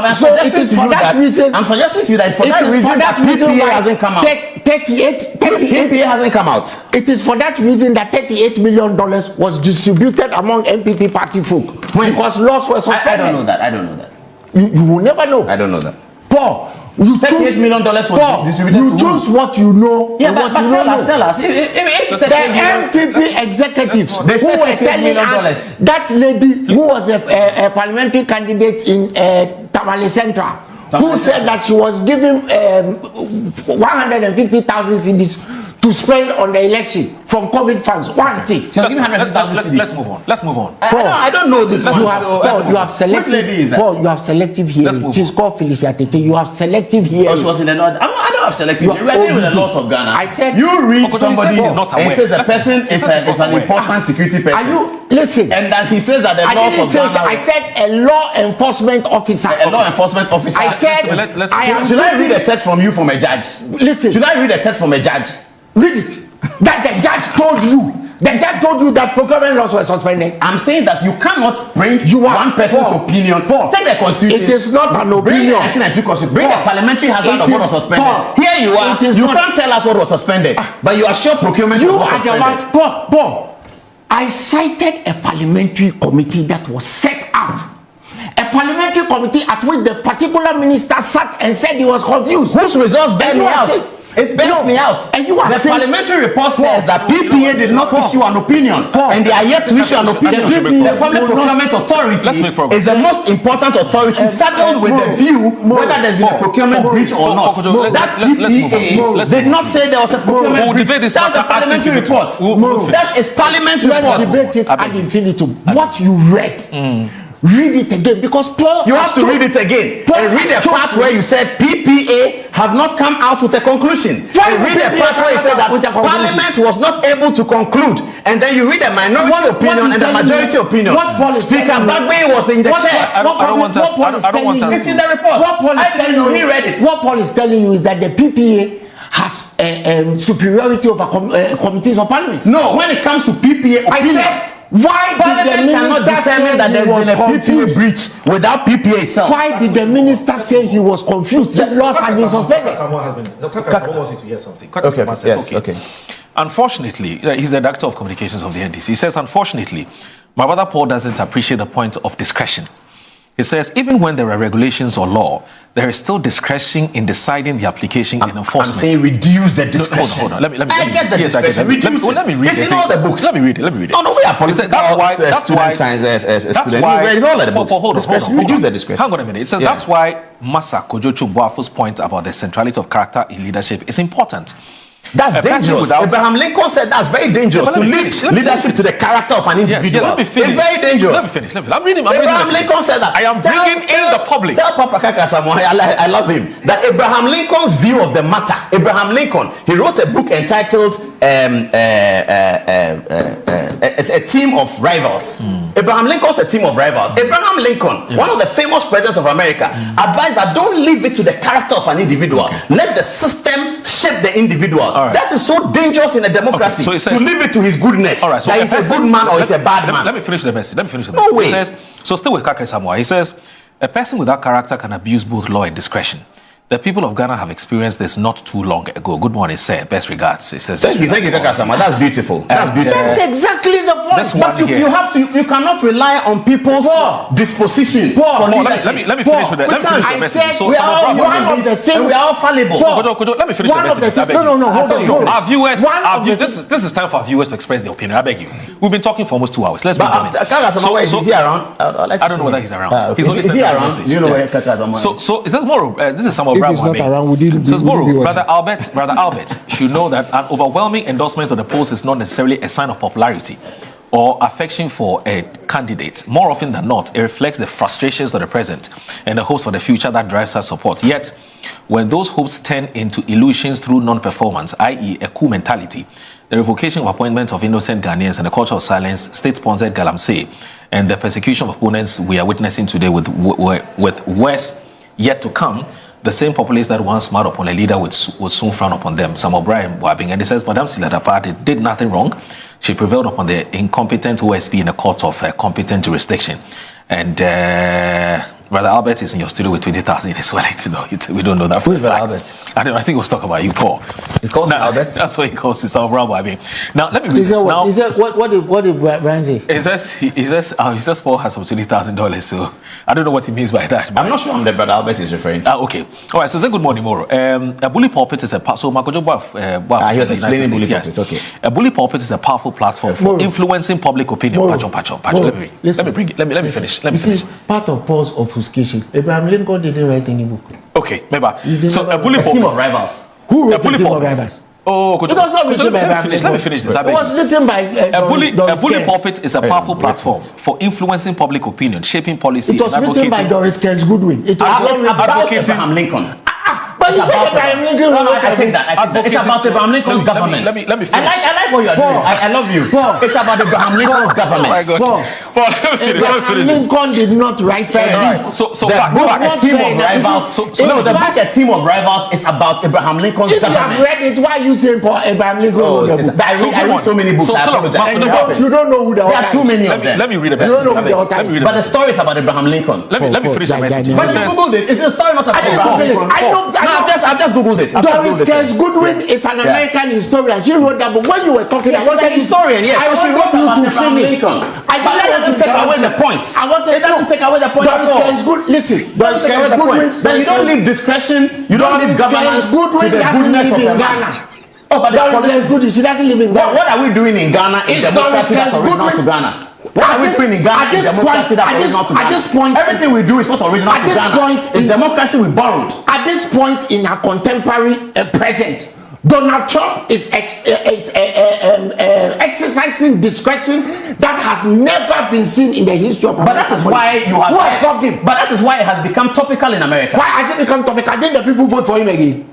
to you that it's for that reason that PPA hasn't come out. 38 PPA hasn't come out. It is for that reason that $38 million was distributed among MPP party folk. Because laws were suspended. I don't know that. You will never know. I don't know that. Paul, $38 million was distributed to choose what you know. Yeah, but tell us. If the MPP executives they who were telling us that lady who was a parliamentary candidate in Tamale Central, who said that she was giving 150,000 CDs to spend on the election from COVID funds. One thing. Let's move on. I don't know this one. You have selective. Which lady is that? You have selective hearing. She's called Felicia Tete. You have selective hearing. She was in the Lord. I don't have selective hearing. We're dealing with the laws of Ghana. I said you read somebody and says the person is an important security person. Are you listen? And that he says that the laws of Ghana. I said a law enforcement officer. A law enforcement officer. I said. Should I read a text from you from a judge? Listen. Should I read a text from a judge? Read it. That the judge told you. The judge told you that procurement laws were suspended. I'm saying that you cannot bring one person's opinion. Take the constitution. It is not an opinion. Bring the 1992 constitution. Bring the parliamentary hazard of what was suspended. Here you are. You can't tell us what was suspended, but you are sure procurement was suspended. Paul, I cited a parliamentary committee that was set up. A parliamentary committee at which the particular minister sat and said he was confused. Whose results bear me out? It bears me out. And you are the saying, parliamentary report says that PPA did not issue an opinion, and they are yet to issue an opinion. The Public Procurement Authority is the most important authority saddled with the view whether there's been a procurement breach or not. That PPA did not say there was a procurement breach. That's the parliamentary report. That is Parliament's report. Let's debate it ad infinitum. What you read. Read it again, because Paul. You have to read it again. And read the part where you said PPA have not come out with a conclusion. And read the part where you said that Parliament was not able to conclude. And then you read the minority opinion and the majority opinion. Speaker Bagbe was in the chair. I don't want us. It's in the report. What Paul is telling you, he read it. What Paul is telling you is that the PPA has superiority over committees of Parliament. No, when it comes to PPA opinion, I said, why did the minister say that he was there's been a PPA confused? breach without PPA itself? Why did the minister say he was confused? The laws have been suspended. Someone has been. Someone wants you to hear something. Okay, yes, okay. Unfortunately, he's the director of communications of the NDC. He says, unfortunately, my brother Paul doesn't appreciate the point of discretion. He says, even when there are regulations or law, there is still discretion in deciding the application and enforcement. I'm saying reduce the discretion. Hold on. Let me I get the discretion. Let me read it. It's in all the books. Let me read it. No, we are political. That's why science as a student. It's all in the books. Hold on. Reduce the discretion. Hang on a minute. It says that's why Masa Kwadwo Twum Boafo's point about the centrality of character in leadership is important. That's dangerous. Abraham Lincoln said that's very dangerous to leave leadership to the character of an individual. Yes, it's very dangerous. Let me finish. I'm reading. Abraham Lincoln said that. I am bringing in the public. Tell Papa Kaka Samoa, I love him, that Abraham Lincoln's view of the matter. Abraham Lincoln, he wrote a book entitled A Team of Rivals. Abraham Lincoln's A Team of Rivals. Abraham Lincoln, one of the famous presidents of America, advised that don't leave it to the character of an individual. Let the system shape the individual. That is so dangerous in a democracy, so says, to leave it to his goodness. So that he's a good man or he's a bad man. Let me finish the message. No way. He says, so still with Kakre Samoa, he says, a person without character can abuse both law and discretion. The people of Ghana have experienced this not too long ago. Good morning, sir. Best regards. It says. Thank you, Kaka Sama. That's beautiful. That's beautiful. That's exactly the point. But you cannot rely on people's disposition. Let me finish with that. Let me finish the message. So we are all one of the things. We are all fallible. Let me finish the message. No. Hold on. Our viewers. This is time for our viewers to express their opinion. I beg you. We've been talking for almost 2 hours. Let's move on. Kaka Sama, is he around? I don't know whether he's around. Is he around? Do you know where Kaka Sama is? So it says more. This is some of if he's not around, would you so Brother Albert should know that an overwhelming endorsement of the polls is not necessarily a sign of popularity or affection for a candidate. More often than not, it reflects the frustrations of the present and the hopes for the future that drives our support. Yet, when those hopes turn into illusions through non-performance, i.e. a coup mentality, the revocation of appointments of innocent Ghanaians and the culture of silence, state-sponsored galamsey, and the persecution of opponents we are witnessing today with worse yet to come, the same populace that once smiled upon a leader would soon frown upon them. Some O'Brien Boabing, and he says, Madame Silada Party did nothing wrong. She prevailed upon the incompetent OSP in a court of competent jurisdiction. And Brother Albert is in your studio with 20,000 as well. We don't know that. Who is Brother Albert? I think we'll talk about you, Paul. He calls me Albert? That's what he calls himself, Bravo. I mean, now let me read this. What did Brian say? He says Paul has some $20,000. So I don't know what he means by that. I'm not sure I'm the Brother Albert is referring to. Okay. All right. So say good morning, Moro. A bully pulpit is a so Kwadwo Boafo. He was explaining bully pulpit. Okay. A bully pulpit is a powerful platform for influencing public opinion. Pacho. Let me bring it. Let me finish. Let me finish. Part of Paul's obfuscation. Abraham Lincoln didn't write any book. Okay, maybe. So a bully pulpit. Team of Rivals. Who wrote the Team of Rivals? Oh, it was not written by Abraham Lincoln. Let me finish this. It was written by a bully pulpit is a powerful platform for influencing public opinion, shaping policy. It was written by Doris Kearns Goodwin. It was about Abraham Lincoln. But you said Abraham Lincoln. No, I take that. It's about Abraham Lincoln's government. Let me finish. I like what you're doing. I love you. It's about Abraham Lincoln's government. Paul, let me finish. Abraham Lincoln did not write that. So the book A Team of Rivals. No, the book A Team of Rivals is about Abraham Lincoln's government. If you have read it, why are you saying Abraham Lincoln wrote the book? I read so many books. You don't know who the author is. There are too many of them. Let me read it. You don't know who the author is. But the story is about Abraham Lincoln. Let me finish the message. But you googled it. It's a story not about Abraham Lincoln. I've just googled it. Doris Kearns Goodwin is an American historian. She wrote that book. When you were talking, I was a historian. Yes, I wanted you to finish. But that doesn't take away the point. It doesn't take away the point at all. Doris Good. Listen, Doris Then you don't leave discretion, you don't leave governance to the goodness of the man. Oh, but she doesn't live in Ghana. What are we doing in Ghana in democracy that's original to Ghana? What are we doing in Ghana in democracy that's original to Ghana? At this point, everything we do is not original to Ghana. It's democracy we borrowed. At this point in our contemporary present, Donald Trump is exercising discretion that has never been seen in the history of America. But that is why you have. Who has stopped him? But that is why it has become topical in America. Why has it become topical? Then the people vote for him again.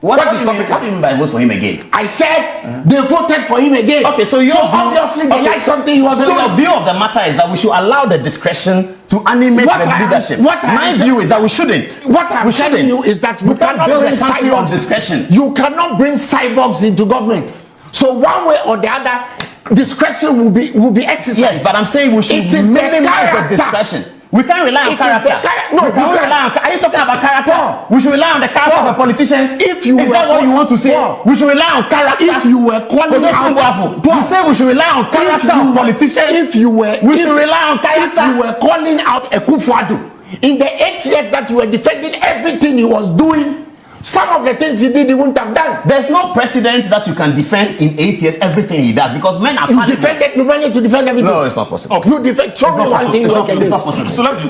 What is topical? What do you mean by vote for him again? I said they voted for him again. Okay, so obviously they like something he was doing. Your view of the matter is that we should allow the discretion to animate the leadership. My view is that we shouldn't. What I'm telling you is that you cannot bring cyborgs. Discretion. You cannot bring cyborgs into government. So one way or the other, discretion will be exercised. Yes, but I'm saying we should minimize the discretion. We can't rely on character. Are you talking about character? We should rely on the character of the politicians. Is that what you want to say? We should rely on character. If you were calling out, you say we should rely on character of politicians. We should rely on character. If you were calling out Kwadwo in the 8 years that you were defending everything he was doing, some of the things he did, he wouldn't have done. There's no precedent that you can defend in 8 years everything he does because men are fallible. You managed to defend everything. No, it's not possible. Okay. You defend. Show me one thing. It's not possible.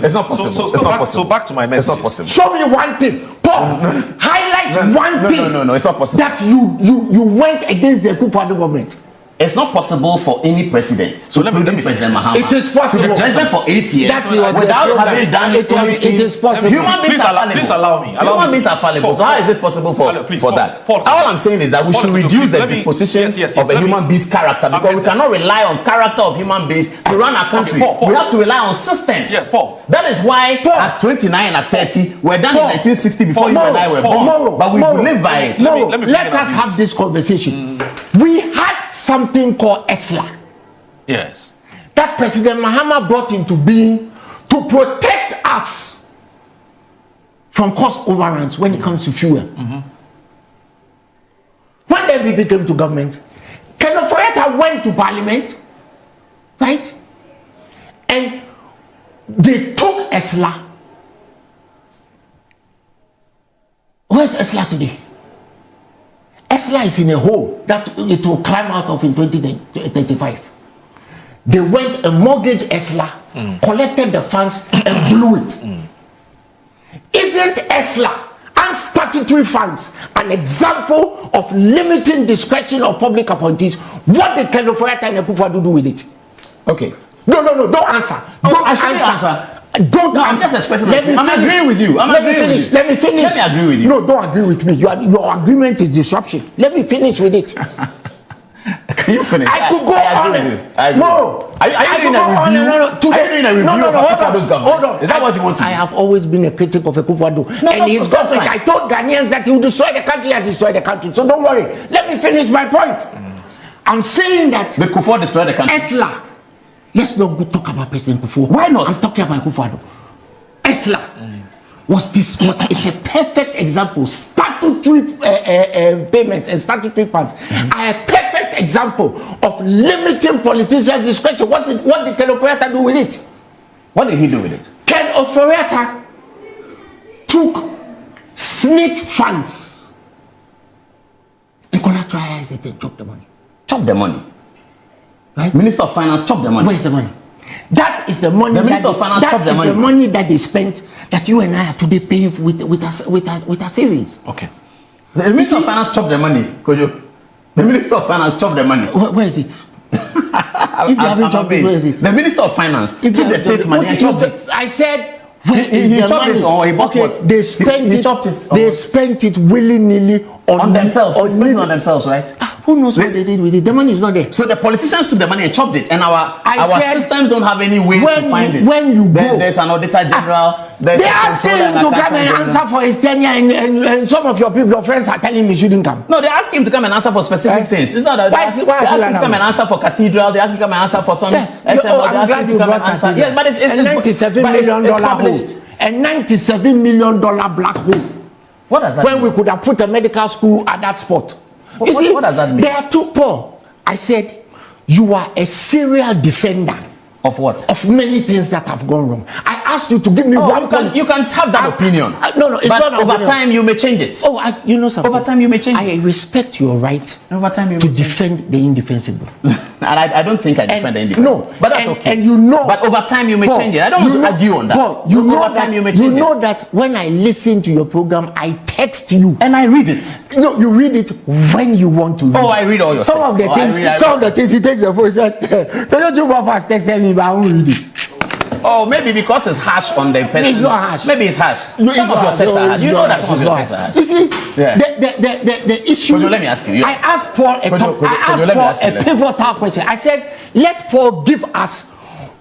It's not possible. So back to my message. It's not possible. Show me one thing. Paul, highlight one thing. No, it's not possible. That you went against the Kwadwo government. It's not possible for any president. So let me President Mahama. It is possible. To be president for 8 years without having done anything. It is possible. Human beings are fallible. Please allow me. Human beings are fallible. So how is it possible for that? All I'm saying is that we should reduce the disposition of a human being's character because we cannot rely on character of human beings to run our country. We have to rely on systems. Yes, Paul. That is why at 29 and at 30 we're done in 1960 before you and I were born. But we live by it. Let us have this conversation. We had something called ESLA. Yes. That President Mahama brought into being to protect us from cost overruns when it comes to fuel. When the NPP came to government, Kwadwo went to parliament, right? And they took ESLA. Where's ESLA today? ESLA is in a hole that it will climb out of in 2035. They went and mortgaged ESLA, collected the funds and blew it. Isn't ESLA and statutory funds an example of limiting discretion of public appointees? What did Kwadwo and Kwadwo do with it? Okay. No, don't answer. Don't answer. Don't I'm just expressing. I'm agreeing with you. Let me finish. Let me agree with you. No, don't agree with me. Your agreement is disruption. Let me finish with it. Can you finish? I could go on. No. Are you doing a review? Are you doing a review of Kwadwo's government? Hold on. Is that what you want to do? I have always been a critic of Kwadwo. And his government. I told Ghanaians that he will destroy the country as he destroyed the country. So don't worry. Let me finish my point. I'm saying that the Kwadwo destroyed the country. ESLA. Let's not go talk about President Kwadwo. Why not? I'm talking about Kwadwo. ESLA it's a perfect example. Statutory payments and statutory funds are a perfect example of limiting politicians' discretion. What did Ken Oforiatta do with it? What did he do with it? Ken Oforiatta took SNIT funds and collateralized it and chopped the money. Chop the money. Right? Minister of Finance chopped the money. Where's the money? That is the money. The Minister of Finance chopped the money. The money that they spent that you and I are today paying with our savings. Okay. The Minister of Finance chopped the money. The Minister of Finance chopped the money. Where is it? If you haven't chopped it, where is it? The Minister of Finance took the state's money and chopped it. I said he chopped it or he bought what? They spent he chopped it. They spent it willy-nilly on themselves. They spent it on themselves, right? Who knows what they did with it? The money is not there. So the politicians took the money and chopped it, and our systems don't have any way to find it. When you go, there's an auditor general. They asked him to come and answer for his tenure, and some of your friends are telling me he shouldn't come. No, they asked him to come and answer for specific things. It's not that they asked him to come and answer for cathedral. They asked him to come and answer for some. Yes. They asked him to come and answer. Yes, but it's $97 million hole. A $97 million black hole. What does that mean? When we could have put a medical school at that spot. What does that mean? There are two, Paul. I said, you are a serial defender Of what? Of many things that have gone wrong. I asked you to give me one. You can have that opinion. No, it's but not over opinion. time you may change it. You know something. Over time you may change I it. respect your right Over time you to may defend the indefensible. And I don't think I defend the indefensible. No, but that's okay. And you know. But over time you may change it. I don't want to argue on that. Over time you may change it. You know that when I listen to your program, I text you and I read it. No, you read it when you want to. I read all your some texts. of the things. Some of the things he takes the phone and said, "Kwadwo Twum Boafo has texted me, but I won't read it." Maybe because it's harsh on the person. It's not harsh. Maybe it's harsh. Some of your texts are harsh. You know that some of your texts are harsh. You see, the issue. Kwadwo, let me ask you. I asked Paul a pivotal question. I said, let Paul give us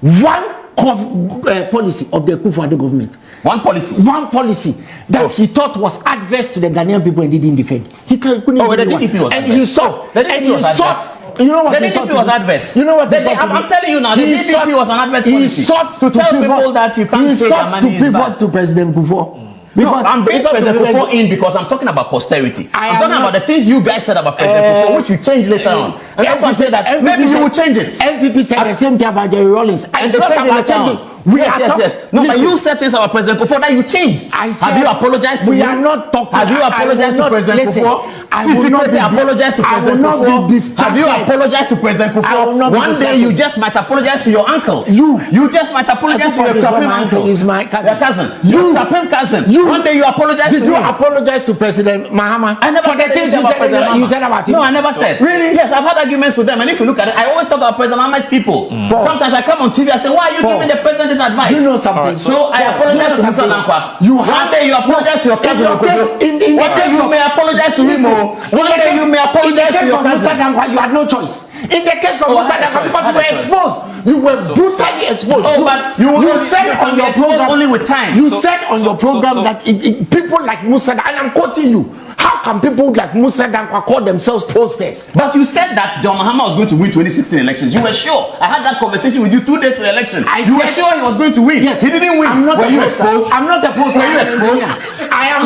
one policy of the Akufo-Addo government. One policy that he thought was adverse to the Ghanaian people and didn't defend. He couldn't the DDP was and adverse. He sought. You know what? The DDP was adverse. You know what? I'm telling you now. The DDP was an adverse policy. He sought to tell people that you can't pay their money. He sought to pivot to President Kufuor. Because I'm bringing President Kufuor in because I'm talking about posterity. I'm talking about the things you guys said about President Kufuor, which you changed later on. And that's why I'm saying that maybe you will change it. MPP said the same thing about Jerry Rawlings. And they changed it later on. Yes. No, but you said things about President Kufuor that you changed. Have you apologized to him? We are not talking. Have you apologized to President Kufuor? I will not apologize to President Kufuor. Have you apologized to President Kufuor? One day you just might apologize to your uncle. You just might apologize to your Kapim uncle. Is my cousin. Your cousin. Your Kapim cousin. One day you apologize to him. Did you apologize to President Mahama? I never said anything about President Mahama. You said about him. No, I never said. Really? Yes, I've had arguments with them, and if you look at it, I always talk about President Mahama's people. Sometimes I come on TV and say, why are you giving the president this advice? You know something. So I apologize to Musa Dankwa. One day you apologize to your cousin. One day you may apologize to him. One day you may apologize to your cousin. Musa Dankwa, you had no choice. In the case of Musa Dankwa, because you were exposed, you were brutally exposed. But you said on your program only with time. You said on your program that people like Musa Dankwa, and I'm quoting you. How can people like Musa Dankwa call themselves posters? But you said that John Mahama was going to win 2016 elections. You were sure. I had that conversation with you 2 days to the election. You were sure he was going to win. Yes, he didn't win. Were you exposed? I'm not the poster. Were you exposed?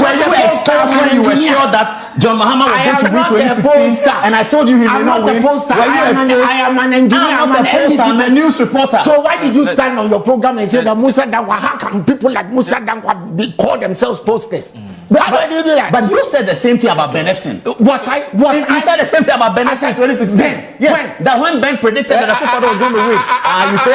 Were you exposed when you were sure that John Mahama was going to win 2016? And I told you he may not win. Were you exposed? I am an engineer. I'm not a poster. I'm a news reporter. So why did you stand on your program and say that Musa Dankwa? How can people like Musa Dankwa call themselves posters? Why do you do that? But you said the same thing about Ben Epson. You said the same thing about Ben Epson in 2016. Yes. That when Ben predicted that Akufo-Addo was going to win, you say,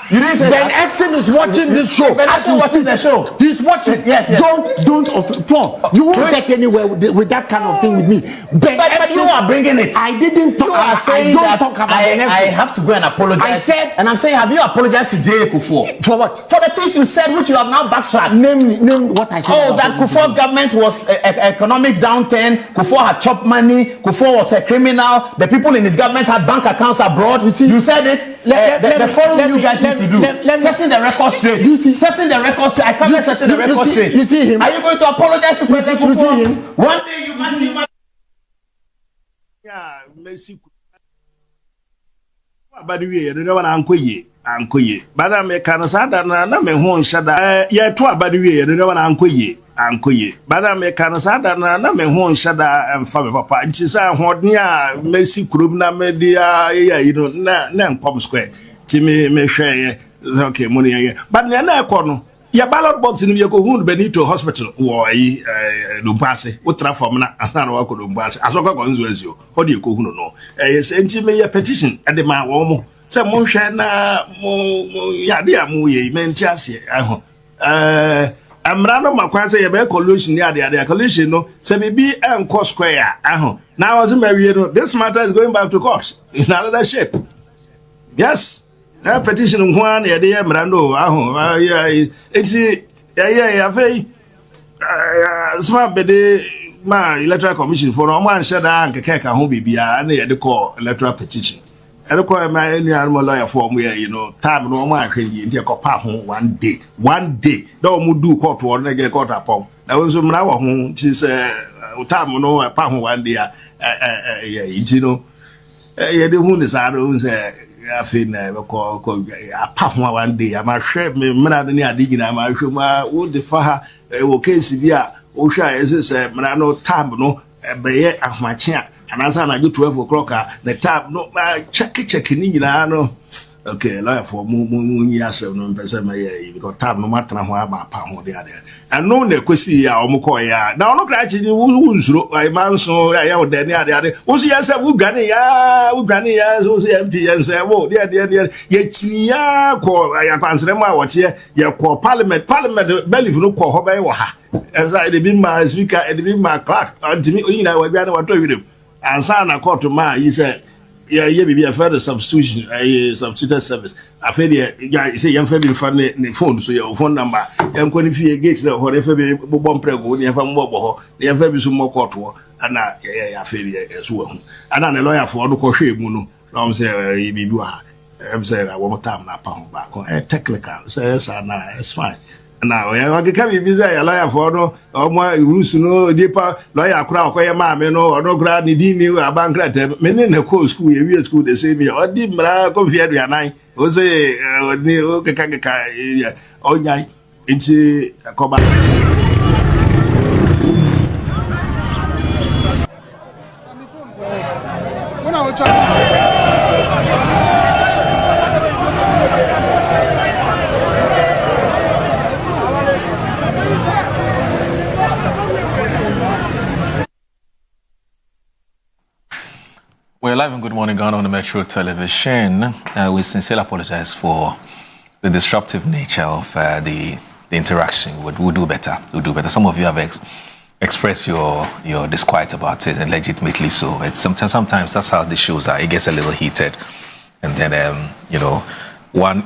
you didn't say Ben Epson is watching this show. Ben Epson watching the show. He's watching. Yes. Don't Paul. You won't get anywhere with that kind of thing with me. But you are bringing it. I didn't talk. You are saying that talk about Ben Epson. I have to go and apologize. I said, and I'm saying, have you apologized to J. Kufuor? For what? For the things you said, which you have now backtracked. Name what I said. That Kufuor's government was economic downturn. Kufuor had chopped money. Kufuor was a criminal. The people in his government had bank accounts abroad. You said it. The forum you guys used to do. Setting the record straight. Setting the record straight. I can't let setting the record straight. You see him? Are you going to apologize to President Kufuor? You see him? One day you must. Yeah, Messi. But we don't want to ankoye. But I make an asada na me ho nhyada. Ye to abade we don't want ankoye. But I make an asada na me ho nhyada emfa me papa. Nti sa hodne a Messi kurom na media you know na nkom square. Ti me hwe okay money ye. But na ekọ no ya ballot box ni ye ko hu Benito hospital wo yi Lumpase wo transform na asana wa ko Lumpase asoko ko nzo azio ho de ko hu no yes enti me ye petition e de ma wo mo se mo hwe na mo ya de amu ye menti ase aho amra no makwan se ye be collusion ni ade collusion no se bibi enko square aho now was me wie no this matter is going back to court in another shape. Yes. A petition one ya de Mirando aho enti ya fei smart bede ma electoral commission for no man shada nkeke ka ho bibia na ya de call electoral petition e de call ma any animal lawyer for mu you know time no man hwendi enti ko pa ho one day da o mu do court or na get court upon na wonso mra wo ho ti se time no pa ho one day ya enti no ya de hu ni sa do se afi na ko apa ho one day ama hwe me mra de ni ade gina ama hwe ma wo de fa ha wo case bi a wo hwa ese mra no tab no beye ahwache anasa na 12 o'clock the tab no check ni gina no Okay, lawyer for years no person my because time no matter how about pound there. And no ne kwesi ya omuko ya. Na ono kra chi wo nsuro ai manso ya wo de ne ade. Wo si ya se wo gane ya so se MP ya se wo de ye chini ya ko ya kwansere mu a wote ye ko parliament believe no ko ho bai wo ha. Eza de bi ma speaker de bi ma clerk antimi oyina wa bia na wato wirem. Ansa na court ma yi se yeah, be a further substitution, a substitute service. I feel yeah, say young family fund the phone, so your phone number. And when if you get the whatever bomb prego, you have more, the family some more court war, and I feel as well. And I'm a lawyer for the crochet muno. I'm saying, I'm saying, I want time now, pound back on technical. So yes, it's fine. Now, I can be busy a lawyer for no or more rules no deeper lawyer crowd or mamma no or no grad need new a bankrupt. Many in the court school, a school, they say me or did come here to nine. Was a new area. Oh, yeah, it's a cover. When I was trying. We're live in Good Morning Ghana on the Metro Television. We sincerely apologize for the disruptive nature of the interaction. We'll do better. We'll do better. Some of you have expressed your disquiet about it, and legitimately so. It's sometimes that's how the shows are. It gets a little heated, and then one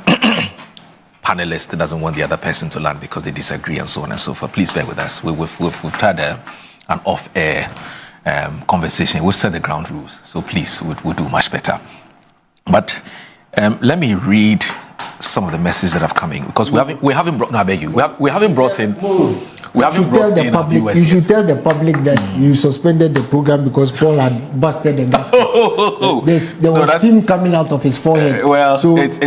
panelist doesn't want the other person to land because they disagree and so on and so forth. Please bear with us. We've had an off-air conversation. We've set the ground rules, so please, we'll do much better. But let me read some of the messages that have come in, because we haven't brought. No, I beg you, we haven't brought in. We haven't brought in our viewers. You should tell the public that you suspended the program because Paul had busted the gasket. There was steam coming out of his forehead. Well, so it's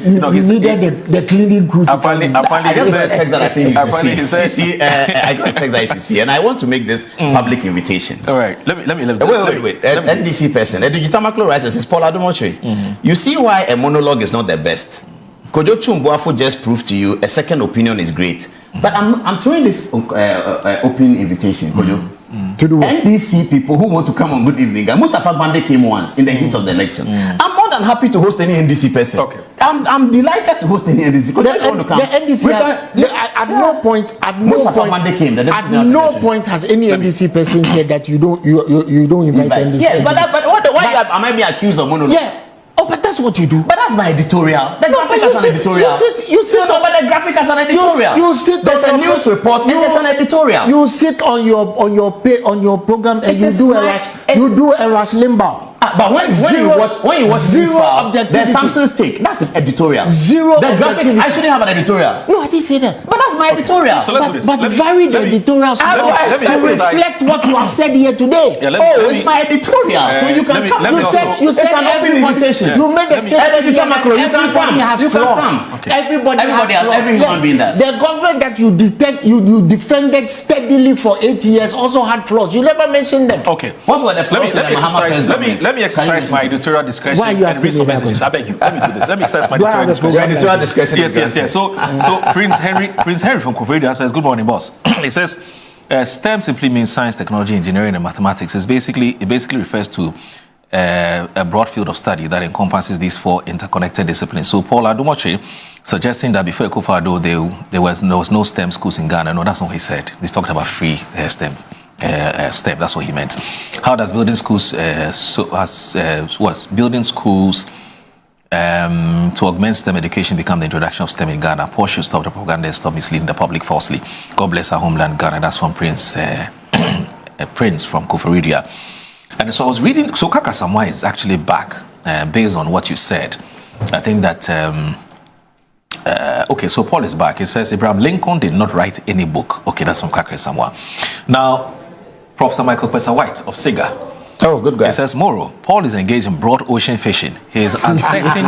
you needed the cleaning crew to I just got a text that I think you should see. I got a text that you should see, and I want to make this public invitation. All right, let me. Wait. NDC person, Kwadwo Twum Boafo is Paul Adom-Otchere. You see why a monologue is not the best. Kwadwo Twum Boafo just proved to you a second opinion is great. But I'm throwing this open invitation, Kwadwo. To do what? NDC people who want to come on Good Evening. Mustafa Bande came once in the heat of the election. I'm more than happy to host any NDC person. Okay. I'm delighted to host any NDC. The NDC at no point has any NDC person said that you don't invite NDC. Yes, but why am I being accused of monologue? Yeah. Oh, but that's what you do. But that's my editorial. The graphic has an editorial. You sit. No, but the graphic has an editorial. You sit. There's a news report and there's an editorial. You sit on your program and you do a Rush Limbaugh. But when you watch this file, there's Samson's take. That's his editorial. The graphic. I shouldn't have an editorial. No, I didn't say that. But that's my editorial. So let's do this. But vary the editorial to reflect what you have said here today. Yeah, it's my editorial. So you can come. You said an open invitation. You made a statement. Everybody has flaws. Everybody has every human being does. The government that you defended steadily for 8 years also had flaws. You never mentioned them. Okay. What were the flaws in the Mahama Let me exercise my editorial discretion. Why are you and read some asking me messages. I beg you. Let me do this. Let me exercise my editorial discretion. Editorial discretion. Yes. So Prince Henry from Koforidua says, "Good morning, boss." He says, STEM simply means science, technology, engineering, and mathematics. It basically refers to a broad field of study that encompasses these four interconnected disciplines. So Paul Adom-Otchere suggesting that before Akufo-Addo there was no STEM schools in Ghana. No, that's not what he said. He's talking about free STEM. STEM, that's what he meant. How does building schools building schools to augment STEM education become the introduction of STEM in Ghana? Paul should stop the propaganda and stop misleading the public falsely. God bless our homeland, Ghana. That's from Prince from Koforidua. And so I was reading, so Kaka Samoa is actually back based on what you said. I think that okay, so Paul is back. He says Abraham Lincoln did not write any book. Okay, that's from Kaka Samoa. Now, Professor Michael Pesa-White of SIGA. Oh, good guy. He says, Moro, Paul is engaged in broad ocean fishing. He is uncertain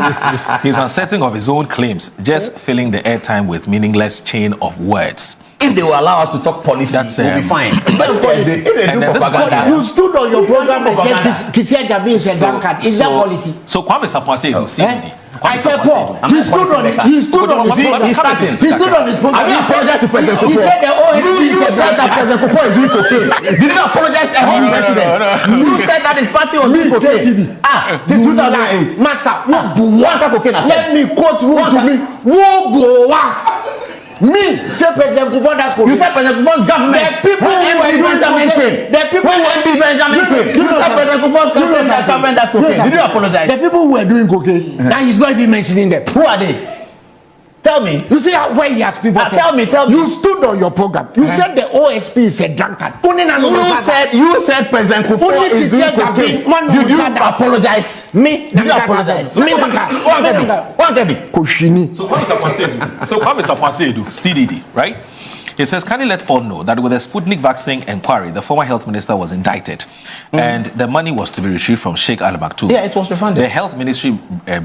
of his own claims, just filling the airtime with meaningless chain of words. if they will allow us to talk policy, we'll be fine. But if they do propaganda, you stood on your program and said Kisia Jabi is a drunkard. Is that policy? So Kwame Sapase, CDD. I said, Paul, he stood on his program. He stood on his program. I mean, apologize to President Kufuor. He said the OSP You said that President Kufuor is doing cocaine. Did you apologize to the president? You said that his party was doing cocaine. Since 2008. Massa, let me quote you to me. Me, say President Kufuor that's cocaine. You said President Kufuor's government. The people who are Benjamin came. The people when Benjamin came. You said President Kufuor's government that's cocaine. Did you apologize? The people who were doing cocaine. Now he's not even mentioning them. Who are they? Tell me. You see where he has people. Tell me. You stood on your program. You said the OSP is a drunkard. You said President Kufuor is doing cocaine. Did you apologize? Me? Did you apologize? Koshini. So Kwame Sapase, CDD, right? He says, kindly let Paul know that with the Sputnik vaccine inquiry, the former health minister was indicted and the money was to be retrieved from Sheikh Al Maktoum. Yeah, it was refunded. The health ministry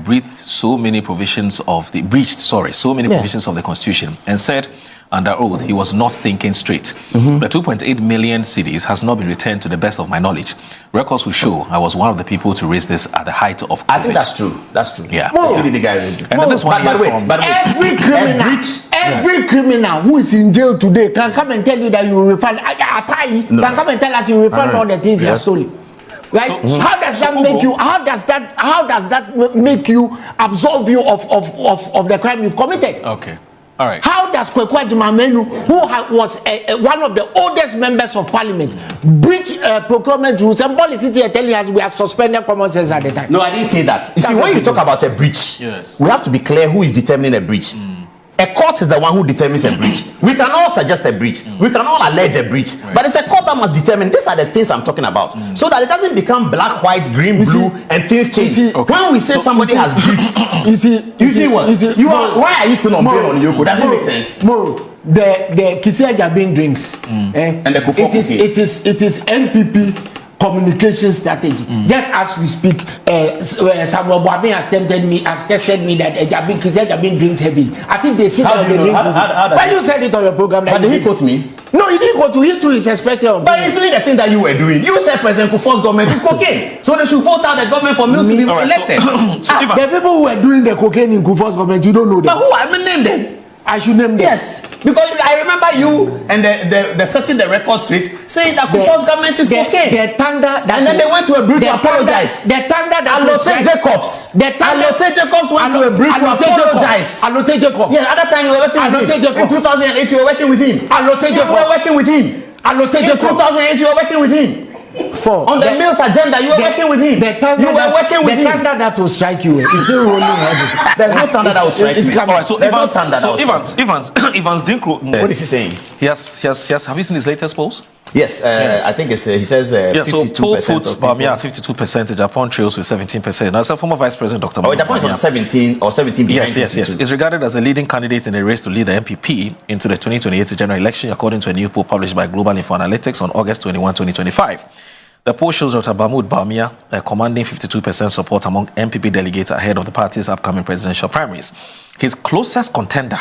breached so many provisions of the provisions of the constitution and said under oath he was not thinking straight. The 2.8 million cedis has not been returned to the best of my knowledge. Records will show I was one of the people to raise this at the height of COVID. I think that's true. That's true. Yeah. The CDD guy raised it. And this one but wait. Every criminal who is in jail today can come and tell you that you refund. Can come and tell us you refund all the things you have stolen. Right? How does that make you? How does that make you absolve you of the crime you've committed? Okay. All right. How does Kwadwo Twum Boafo, who was one of the oldest members of parliament, breach procurement rules and policy telling us we have suspended common sense at the time? No, I didn't say that. You see, when you talk about a breach, we have to be clear who is determining a breach. A court is the one who determines a breach. We can all suggest a breach. We can all allege a breach. But it's a court that must determine. These are the things I'm talking about. So that it doesn't become black, white, green, blue, and things change. When we say somebody has breached, you see what? Why are you still on bail on Yoko? Doesn't make sense. The Kisia Jabi drinks. And the Kufuor it is MPP communication strategy. Just as we speak, Samuel Boabin has tested me that Kisia Jabi drinks heavy. As if they sit on the drink. But you said it on your program. But did he quote me? No, he didn't go to he too his expression. But he's doing the thing that you were doing. You said President Kufuor's government is cocaine. So they should vote out the government for Mills to be elected. The people who were doing the cocaine in Kufuor's government, you don't know them. But who? I mean, name them. I should name them. Yes, because I remember you and the setting the record straight saying that Kufuor's government is cocaine. And then they went to a breach to apologize. Alote Jacobs went to a breach to apologize. Alote Jacobs. Yeah, at that time you were working with him. In 2008 you were working with him. You were working with him. In 2008 you were working with him. On the Mills agenda, you were working with him. You were working with him. The thunder that will strike you is still rolling heavy. There's no thunder that will strike you. All right, so Evans Dinkro. What is he saying? Yes. Have you seen his latest polls? Yes, I think it's, he says 52%. So Paul puts Bamia at 52%, Japan trails with 17%. Now, so former Vice President Dr. Japan is on 17 or 17 behind. Yes. Is regarded as a leading candidate in the race to lead the MPP into the 2028 general election, according to a new poll published by Global Info Analytics on August 21, 2025. The poll shows Dr. Mahmood Bawumia commanding 52% support among MPP delegates ahead of the party's upcoming presidential primaries. His closest contender,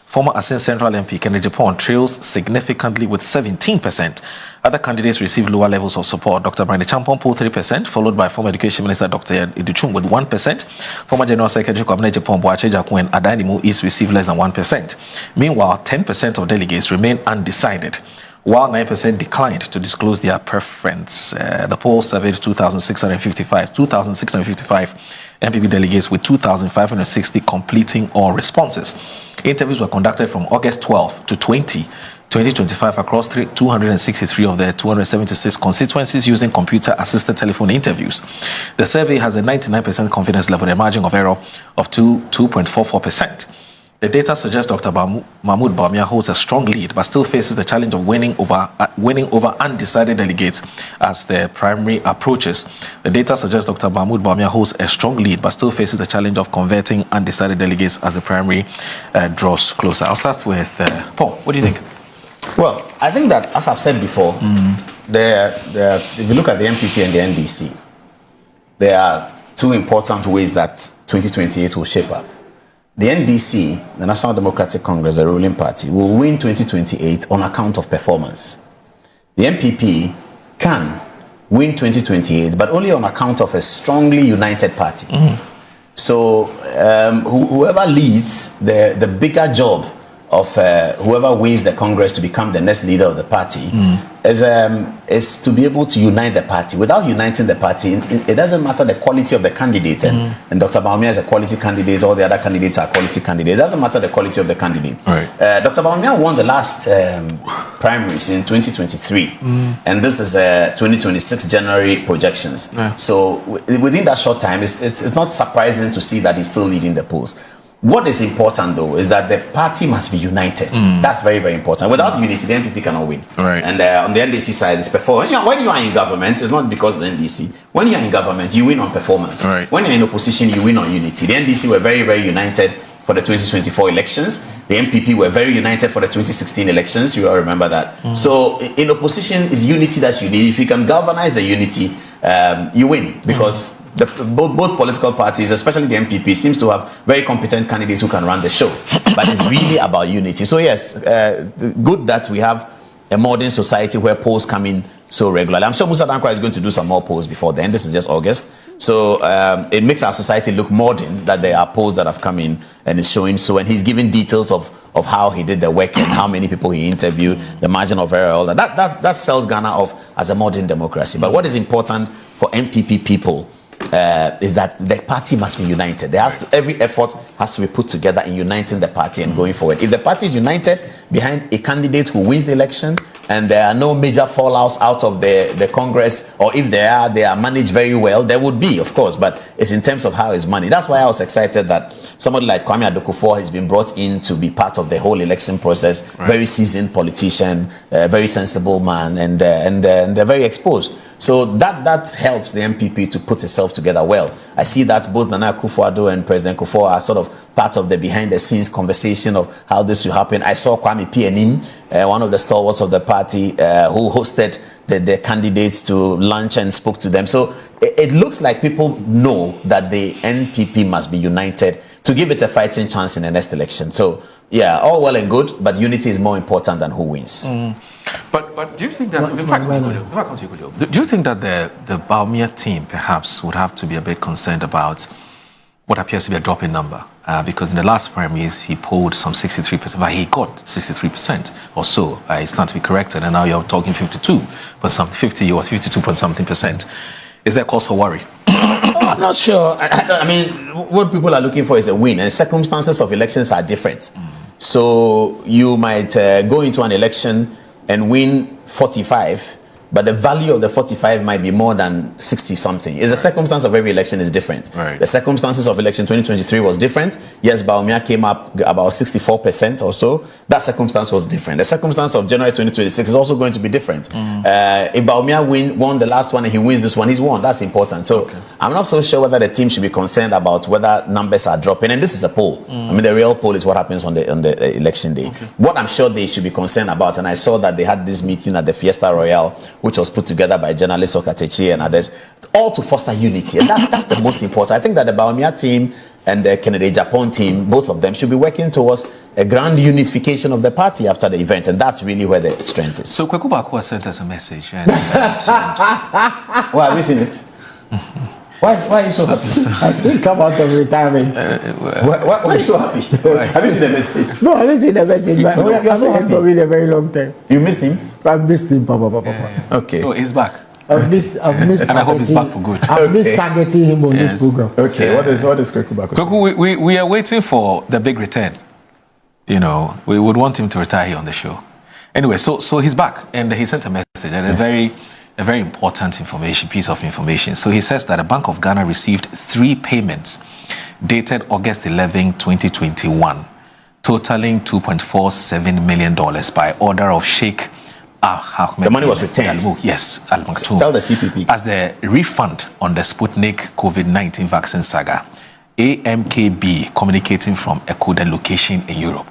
former Asin Central MP Kennedy Japan, trails significantly with 17%. Other candidates received lower levels of support. Dr. Brandi Champon polled 3%, followed by former Education Minister Dr. Kwadwo with 1%. Former General Secretary Kwabena Boafo and Adom-Otchere East received less than 1%. Meanwhile, 10% of delegates remain undecided, while 9% declined to disclose their preference. The poll surveyed 2,655 MPP delegates with 2,560 completing all responses. Interviews were conducted from August 12 to 2025 across 263 of the 276 constituencies using computer-assisted telephone interviews. The survey has a 99% confidence level, a margin of error of 2.44%. The data suggests Dr. Mahmood Bawumia holds a strong lead, but still faces the challenge of winning over undecided delegates as the primary approaches. The data suggests Dr. Mahmood Bawumia holds a strong lead, but still faces the challenge of converting undecided delegates as the primary draws closer. I'll start with Paul. What do you think? Well, I think that, as I've said before, if you look at the MPP and the NDC, there are two important ways that 2028 will shape up. the NDC, the National Democratic Congress, the ruling party, will win 2028 on account of performance. The NPP can win 2028, but only on account of a strongly united party. So whoever leads, the bigger job of whoever wins the Congress to become the next leader of the party is to be able to unite the party. Without uniting the party, it doesn't matter the quality of the candidate. And Dr. Bawumia is a quality candidate, all the other candidates are quality candidates. It doesn't matter the quality of the candidate. Right. Dr. Bawumia won the last primaries in 2023. And this is 2026 January projections. So within that short time, it's not surprising to see that he's still leading the polls. What is important, though, is that the party must be united. That's very, very important. Without unity, the NPP cannot win. Right. And on the NDC side, it's performance. When you are in government, it's not because of the NDC. When you are in government, you win on performance. Right. When you're in opposition, you win on unity. The NDC were very, very united for the 2024 elections. The NPP were very united for the 2016 elections. You all remember that. So in opposition, it's unity that you need. If you can galvanize the unity, you win, because both political parties, especially the NPP, seems to have very competent candidates who can run the show. But it's really about unity. So yes, good that we have a modern society where polls come in so regularly. I'm sure Musa Dankwa is going to do some more polls before then. This is just August. So it makes our society look modern that there are polls that have come in and is showing so, and he's giving details of how he did the work and how many people he interviewed, the margin of error, all that. That sells Ghana off as a modern democracy. But what is important for NPP people is that the party must be united. Every effort has to be put together in uniting the party and going forward. If the party is united behind a candidate who wins the election, and there are no major fallouts out of the Congress, or if they are managed very well, there would be, of course, but it's in terms of how it's money. That's why I was excited that somebody like Kwame Adokufo has been brought in to be part of the whole election process. Right. Very seasoned politician, very sensible man, and they're very exposed. So that helps the NPP to put itself together well. I see that both Nana Akufo-Addo and President Kufuor are sort of part of the behind-the-scenes conversation of how this will happen. I saw Kwame Pianim, one of the stalwarts of the party, who hosted the candidates to lunch and spoke to them. So it looks like people know that the NPP must be united to give it a fighting chance in the next election. So yeah, all well and good, but unity is more important than who wins. But do you think that, do you think that the Bawumia team perhaps would have to be a bit concerned about what appears to be a drop in number? Because in the last primaries, he polled some 63%, but he got 63% or so. It's not to be corrected, and now you're talking 52, but some 50 or 52 point something percent. Is there cause for worry? I'm not sure. I mean, what people are looking for is a win, and circumstances of elections are different. So you might go into an election and win 45, but the value of the 45 might be more than 60 something. It's the circumstance of every election is different. Right. The circumstances of election 2023 was different. Yes, Bawumia came up about 64% or so. That circumstance was different. The circumstance of January 2026 is also going to be different. If Bawumia won the last one and he wins this one, he's won. That's important. So I'm not so sure whether the team should be concerned about whether numbers are dropping. And this is a poll. I mean, the real poll is what happens on the election day. What I'm sure they should be concerned about, and I saw that they had this meeting at the Fiesta Royale, which was put together by journalists Okatechie and others, all to foster unity. And that's the most important. I think that the Bawumia team and the Kennedy Japan team, both of them, should be working towards a grand unification of the party after the event. And that's really where the strength is. So Kwadwo Twum sent us a message. And, well, have you seen it? Why are you so happy? I still come out of retirement. Why are you so happy? Have you seen the message? No, I haven't seen the message, but You're so so happy. for me a very long time. You missed him? I've missed him, Papa. Okay. no, he's back. I've missed And I hope he's back for good. I've missed targeting him on this program. Okay, what is Kwadwo Twum? Kwadwo, we are waiting for the big return. You know, we would want him to retire here on the show. Anyway, so he's back, and he sent a message, and a very important piece of information. So he says that the Bank of Ghana received 3 payments dated August 11, 2021, totaling $2.47 million by order of Sheikh Ahmed. The money was returned. Yes, Adom-Otchere. Tell the CPP. As the refund on the Sputnik COVID-19 vaccine saga. AMKB communicating from a coded location in Europe.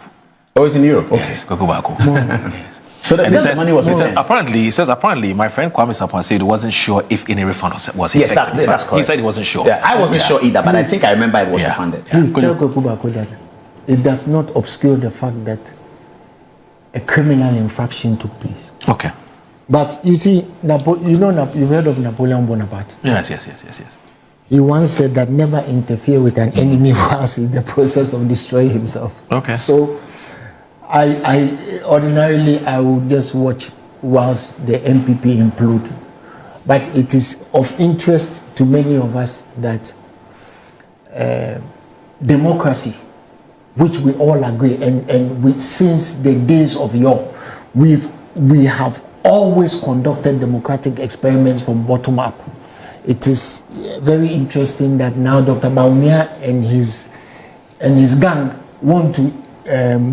Oh, it's in Europe? Okay. Yes, Kwadwo Twum. Yes. So the money was returned. Apparently, my friend Kwame Sapon said he wasn't sure if any refund was Yes, effective. that's correct. He said he wasn't sure. Yeah, I wasn't sure either, but I think I remember it was refunded. Please tell Kwadwo that it does not obscure the fact that a criminal infraction took place. Okay. But you see, you've heard of Napoleon Bonaparte. Yes. He once said that never interfere with an enemy whilst in the process of destroying himself. Okay. So, I ordinarily would just watch whilst the MPP implode. But it is of interest to many of us that democracy, which we all agree, and we, since the days of yore, we have always conducted democratic experiments from bottom up. It is very interesting that now Dr. Bawumia and his gang want to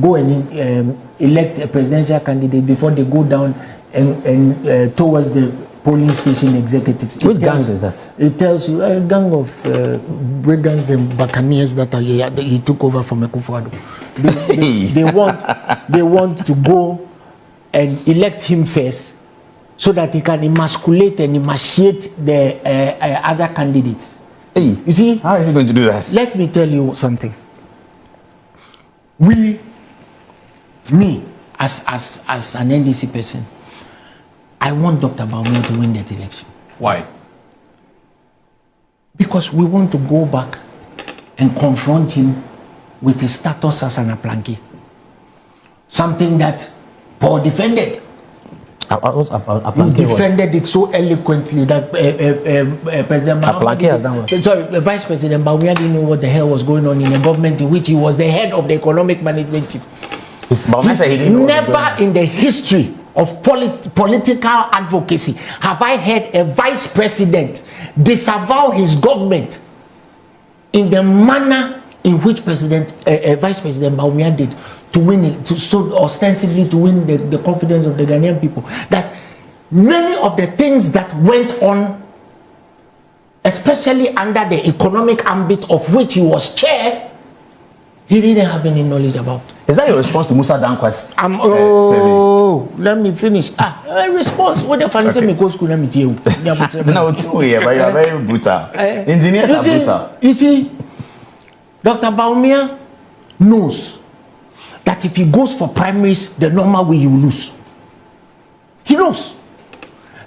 go and elect a presidential candidate before they go down and towards the polling station executives. Which gang is that? It tells you a gang of brigands and buccaneers that he took over from Kwadwo. They want to go and elect him first, so that he can emasculate and emaciate the other candidates. Hey, you see, how is he going to do that? Let me tell you something. Me, as an NDC person, I want Dr. Bawumia to win that election. Why? Because we want to go back and confront him with his status as an aplanke. Something that Paul defended. You defended it so eloquently that President Vice President Bawumia didn't know what the hell was going on in a government in which he was the head of the economic management team. Never in the history of political advocacy have I heard a vice president disavow his government in the manner in which Vice President Bawumia did, to win it, so ostensibly to win the confidence of the Ghanaian people. That many of the things that went on, especially under the economic ambit of which he was chair, he didn't have any knowledge about. Is that your response to Musa Danquist? Let me finish. A response. What the fancy me go school? Let me tell you. No, but you are very brutal. Engineers are brutal. You see, Dr. Bawumia knows that if he goes for primaries, the normal way he will lose. He knows.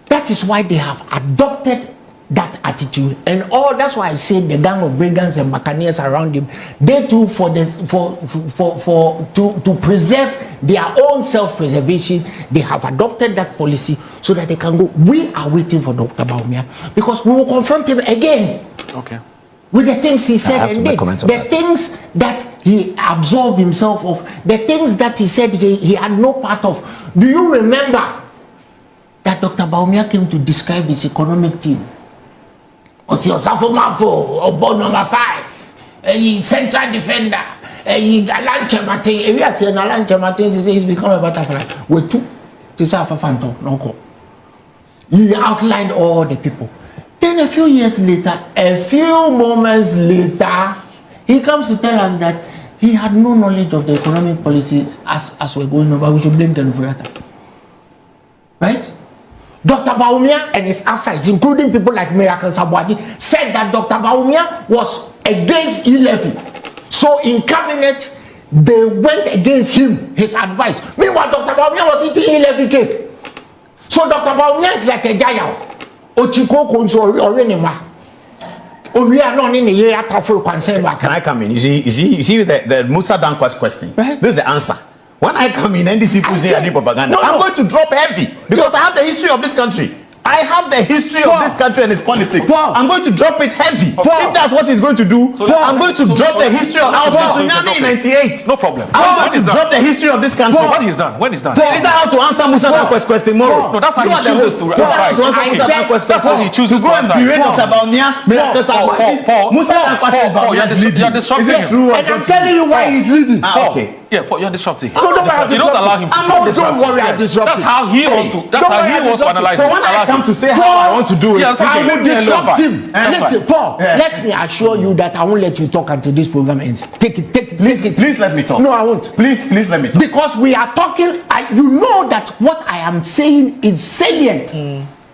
That is why they have adopted that attitude, and all. That's why I said the gang of brigands and buccaneers around him, they too, to preserve their own self-preservation, they have adopted that policy so that they can go. We are waiting for Dr. Bawumia because we will confront him again. Okay. With the things he said and did, the things that he absolved himself of, the things that he said he had no part of. Do you remember that Dr. Bawumia came to describe his economic team? Obo number 5, a central defender, a Adom-Otchere Martin. If you are saying Adom-Otchere Martin, he's become a butterfly. With two, this is no. He outlined all the people. Then a few years later, a few moments later, he comes to tell us that he had no knowledge of the economic policies as we're going over. We should blame Tenufurata. Right? Dr. Bawumia and his allies, including people like Miracle Sabwadi, said that Dr. Bawumia was against e-levy. So in cabinet, they went against him, his advice. Meanwhile, Dr. Bawumia was eating e-levy cake. So Dr. Bawumia is like a giant. Can I come in? You see the Musa Danquist question. Right. This is the answer. When I come in, NDC people say I do propaganda. I'm going to drop heavy because I have the history of this country. I have the history of this country and its politics. I'm going to drop it heavy. If that's what he's going to do, I'm going to drop the history of Alfred Sunyani in 98. No problem. I'm going to drop the history of this country. When he's done. When he's done. Is that how to answer Musa Danquist's question, Moro? No, that's how he chooses to answer. That's how he chooses to answer. Dr. Bawumia, Musa Danquist is leading. Is it true? And I'm telling you why he's leading. Okay. Yeah, but you're disrupting. You don't allow him to. Don't worry, I'm disrupting. That's how he wants to. That's how he wants to analyze it. So when I come to say how I want to do it, I will disrupt him. Listen, Paul, let me assure you that I won't let you talk until this program ends. Take it. Please let me talk. No, I won't. Please let me talk. Because we are talking, you know that what I am saying is salient.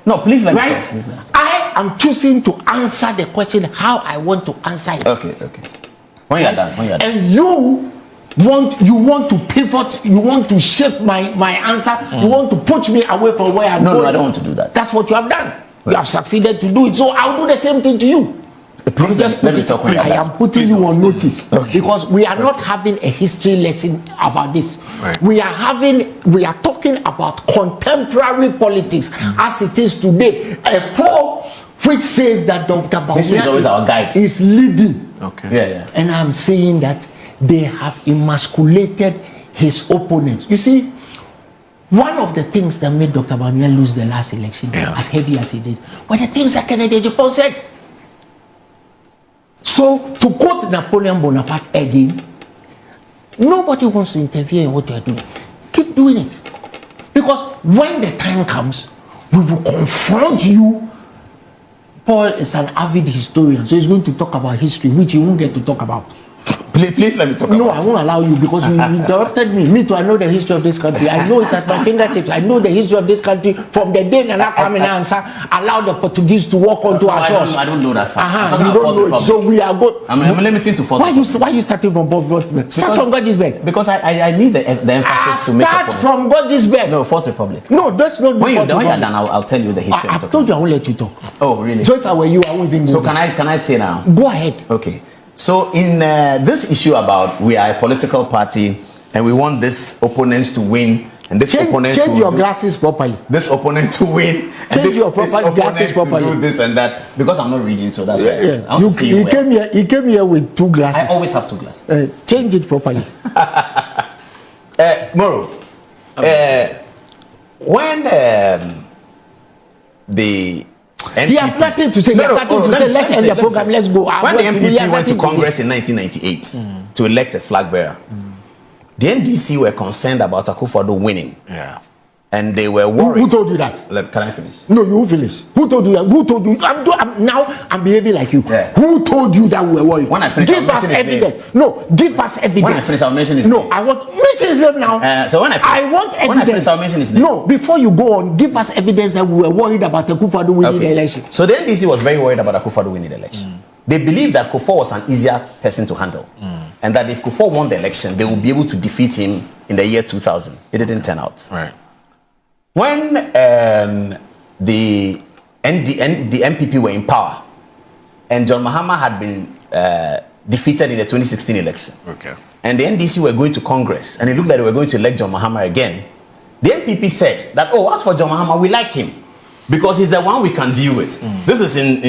No, please let me talk. Right? I am choosing to answer the question how I want to answer it. Okay. When you're done. And you you want to pivot, you want to shape my answer, you want to push me away from where I'm going. No, I don't want to do that. That's what you have done. You have succeeded to do it. So I'll do the same thing to you. Please, let me talk I am putting you on notice because we are not having a history lesson about this. Right. We are talking about contemporary politics as it is today. A poll which says that Dr. History is always our guide. Is leading. Okay. Yeah. And I'm saying that they have emasculated his opponents. You see, one of the things that made Dr. Bawumia lose the last election, as heavy as he did, were the things that Kennedy Ejiofor said. So, to quote Napoleon Bonaparte again, nobody wants to interfere in what you are doing. Keep doing it. Because when the time comes, we will confront you. Paul is an avid historian, so he's going to talk about history, which he won't get to talk about. Please let me talk about it. No, I won't allow you because you interrupted me. Me too, I know the history of this country. I know it at my fingertips. I know the history of this country from the day Nana Kwame Nkrumah allowed the Portuguese to walk onto our shores. I don't know that fact. You don't know it. So we are good. I'm limiting to 4. Why you starting from Bob? Start from Godisberg. Because I need the emphasis to make start from Godisberg. No, 4th Republic. No, that's not. When you're done, I'll tell you the history. I've told you I won't let you talk. Oh, really? So if I were you, I won't even go. So can I say now? Go ahead. Okay. So in this issue about we are a political party and we want this opponents to win and this opponent to change your glasses properly. This opponent to win and change your proper glasses properly. To do this and that because I'm not reading, so that's why. Yeah. He came here with 2 glasses. I always have 2 glasses. Change it properly. Moro, when the NPP, he has nothing to say. Let's end the program. Let's go. When the NPP went to Congress in 1998 to elect a flag bearer, the NDC were concerned about Akufo-Addo winning. Yeah. And they were worried. Who told you that? Can I finish? No, you finish. Who told you that? Who told you? I'm behaving like you. Yeah. Who told you that we were worried? When I finish, give us evidence. No, give us evidence. When I finish, I'll mention his name. No, I want mention his name now. So when I want evidence. When I finish, I'll mention his name. No, before you go on, give us evidence that we were worried about Akufo-Addo winning the election. So the NDC was very worried about Akufo-Addo winning the election. They believed that Kufuor was an easier person to handle. And that if Kufuor won the election, they would be able to defeat him in the year 2000. It didn't turn out. Right. When the MPP were in power and John Mahama had been defeated in the 2016 election, and the NDC were going to Congress and it looked like they were going to elect John Mahama again, the MPP said that, as for John Mahama, we like him because he's the one we can deal with. This is in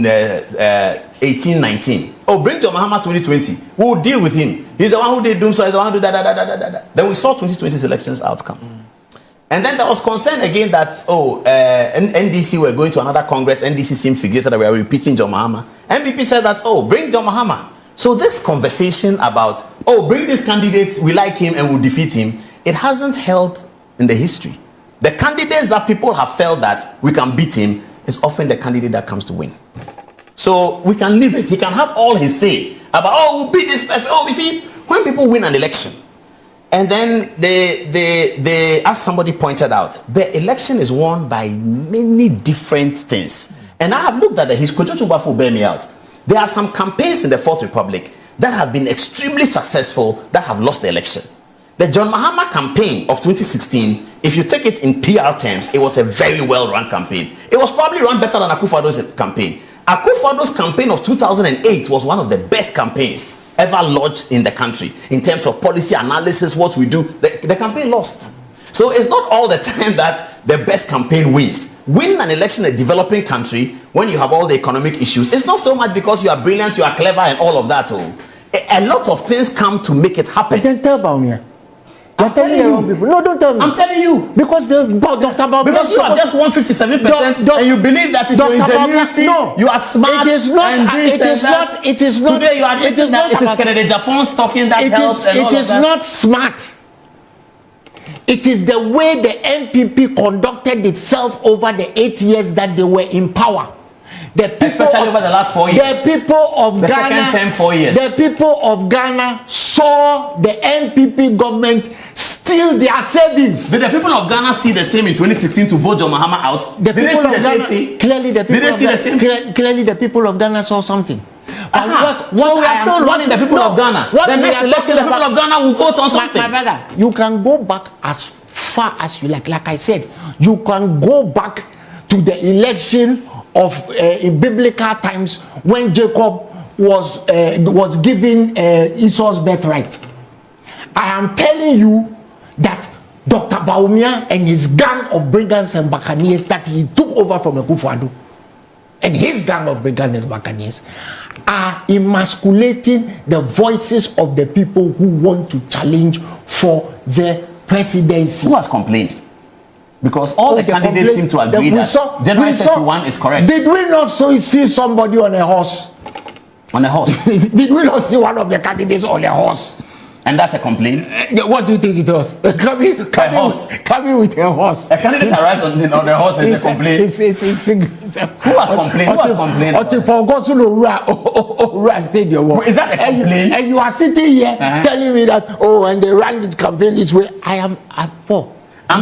1819. Bring John Mahama 2020. We will deal with him. He's the one who did doom, so he's the one who did that. Then we saw 2020's elections outcome. And then there was concern again that, NDC were going to another Congress. NDC seemed fixated that we are repeating John Mahama. MPP said that, bring John Mahama. So this conversation about, bring these candidates, we like him and we'll defeat him, it hasn't held in the history. The candidates that people have felt that we can beat him is often the candidate that comes to win. So we can leave it. He can have all his say about, we'll beat this person. You see, when people win an election, and then they, as somebody pointed out, the election is won by many different things. And I have looked at his Kwadwo Twum Boafo bear me out. There are some campaigns in the 4th Republic that have been extremely successful that have lost the election. The John Mahama campaign of 2016, if you take it in PR terms, it was a very well-run campaign. It was probably run better than Akufo-Addo's campaign. Akufo-Addo's campaign of 2008 was one of the best campaigns ever lodged in the country in terms of policy analysis, what we do. The campaign lost. So it's not all the time that the best campaign wins. Winning an election in a developing country when you have all the economic issues, it's not so much because you are brilliant, you are clever and all of that. A lot of things come to make it happen. But then tell Bawumia. You're telling the wrong people. No, don't tell me. I'm telling you. Because Dr. Bawumia. Because you are just 157% and you believe that it's your ingenuity. No, you are smart. It is not. It is not. Today you are admitting that it is Kennedy Japan's talking that helps and all of that. It is not smart. It is the way the MPP conducted itself over the 8 years that they were in power. Especially over the last 4 years. The people of Ghana. Second term, 4 years. The people of Ghana saw the MPP government steal their savings. Did the people of Ghana see the same in 2016 to vote John Mahama out? Clearly, the people of Ghana saw something. So we are still running the people of Ghana. The next election, the people of Ghana will vote on something. My brother, you can go back as far as you like. Like I said, you can go back to the election of in biblical times when Jacob was given Esau's birthright. I am telling you that Dr. Bawumia and his gang of brigands and buccaneers that he took over from Akufo-Addo and his gang of brigands and buccaneers are emasculating the voices of the people who want to challenge for the presidency. Who has complained? Because all the candidates seem to agree that January 31 is correct. Did we not see somebody on a horse? On a horse? Did we not see one of the candidates on a horse? And that's a complaint? What do you think it was? Coming with a horse. A candidate arrives on the horse is a complaint. Who has complained? Who has complained? Is that a complaint? And you are sitting here telling me that, and they ran this campaign this way. I'm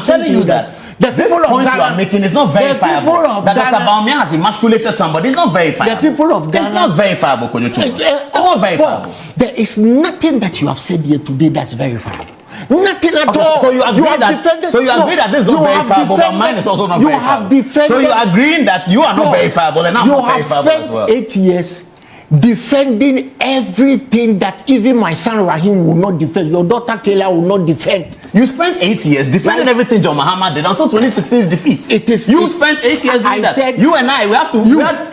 telling you that. The point you are making is not verifiable. That Dr. Bawumia has emasculated somebody. It's not verifiable. The people of Ghana. It's not verifiable, Kwadwo Twum. It's not verifiable. There is nothing that you have said here today that's verifiable. Nothing at all. So you agree that this is not verifiable, but mine is also not verifiable. So you are agreeing that you are not verifiable and I'm not verifiable as well. You have spent 8 years defending everything that even my son Rahim will not defend. Your daughter Kayla will not defend. You spent 8 years defending everything John Mahama did until 2016's defeat. You spent 8 years doing that. Said, you and I,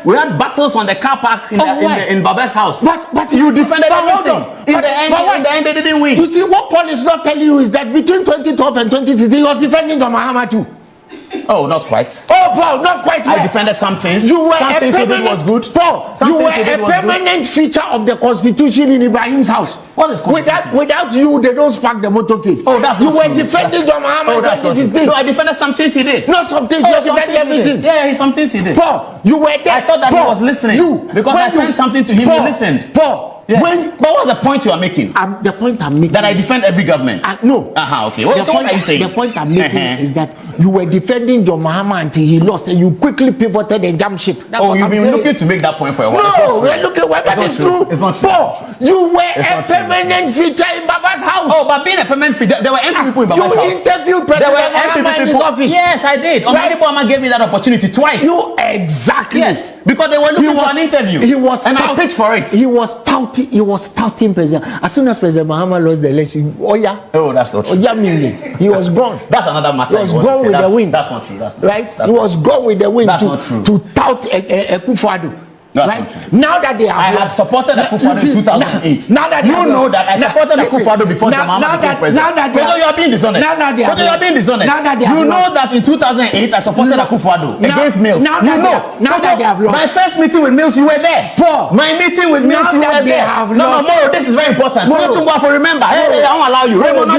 we had battles on the car park in Baba's house. But you defended everything. In the end, they didn't win. You see, what Paul is not telling you is that between 2012 and 2016, he was defending John Mahama too. Oh, not quite. Oh, Paul, not quite. I defended some things. You were some things he did was good. Paul, you were a permanent feature of the constitution in Ibrahim's house. What is constitution? Without you, they don't spark the motorcade. Oh, that's you not were true. defending John Mahama. Oh, that's not true. No, I defended some things he did. Not some things. You defended everything. Yeah, some things he did. Paul, you were there. I thought that he was listening. Because I sent something to him, he listened. Paul. Yeah. But what's the point you are making? The point I'm making. That I defend every government? No. Okay. What are you saying? The point I'm making is that you were defending John Mahama until he lost and you quickly pivoted and jumped ship. You've been looking to make that point for a while. No, we're looking where that is true. It's not true. Paul, you were a permanent feature in Baba's house. Oh, but being a permanent feature, there were empty people in Baba's house. You interviewed President Mahama in his office. Yes, I did. Omani Boama gave me that opportunity twice. Exactly. Yes, because they were looking for an interview. And I pitched for it. He was touting President. As soon as President Mahama lost the election, that's not true. He was gone. That's another matter. He was gone with the wind. That's not true. That's not right. That's he was gone with the wind to tout Akufo-Addo. Right now that they have, I had supported Akufo-Addo in 2008. Now that you know that I supported Akufo-Addo before Mahama became president. Now that you are being dishonest. You are being dishonest. You know that in 2008 I supported Akufo-Addo against Mills. Now that they have lost. My first meeting with Mills, you were there. My meeting with Mills, you were there. No, Moro, this is very important. Kwadwo Twum Boafo, remember. Hey, I won't allow you. Raymond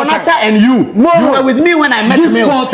Nacha and you were with me when I met Mills.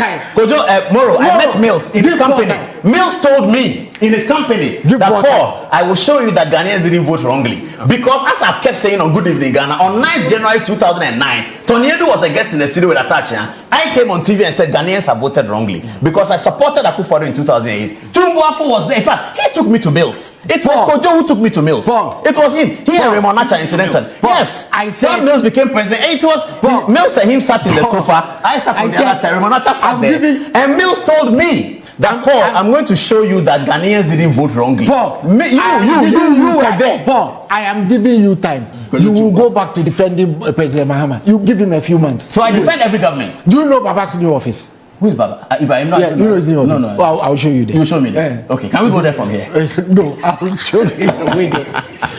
Moro, I met Mills in his company. Mills told me in his company that Paul, I will show you that Ghanaians didn't vote wrongly. Because as I've kept saying on Good Evening Ghana, on 9th January 2009, Tony Edu was a guest in the studio with Adom-Otchere. I came on TV and said Ghanaians have voted wrongly because I supported Akufo-Addo in 2008. Twum Boafo was there. In fact, he took me to Mills. It was Kojo who took me to Mills. It was him. He and Raymond Nacha incidental. Yes, I said Mills became president. It was Mills and him sat in the sofa. I sat on the other side. Raymond Nacha sat there. And Mills told me that Paul, I'm going to show you that Ghanaians didn't vote wrongly. Paul, you were there. Paul, I am giving you time. You will go back to defending President Mahama. You give him a few months. So I defend every government. Do you know Baba's new office? Who is Baba? Ibrahim? Yeah, you know his new office. No. Well, I'll show you there. You show me there. Okay, can we go there from here? No, I'll show you the way there.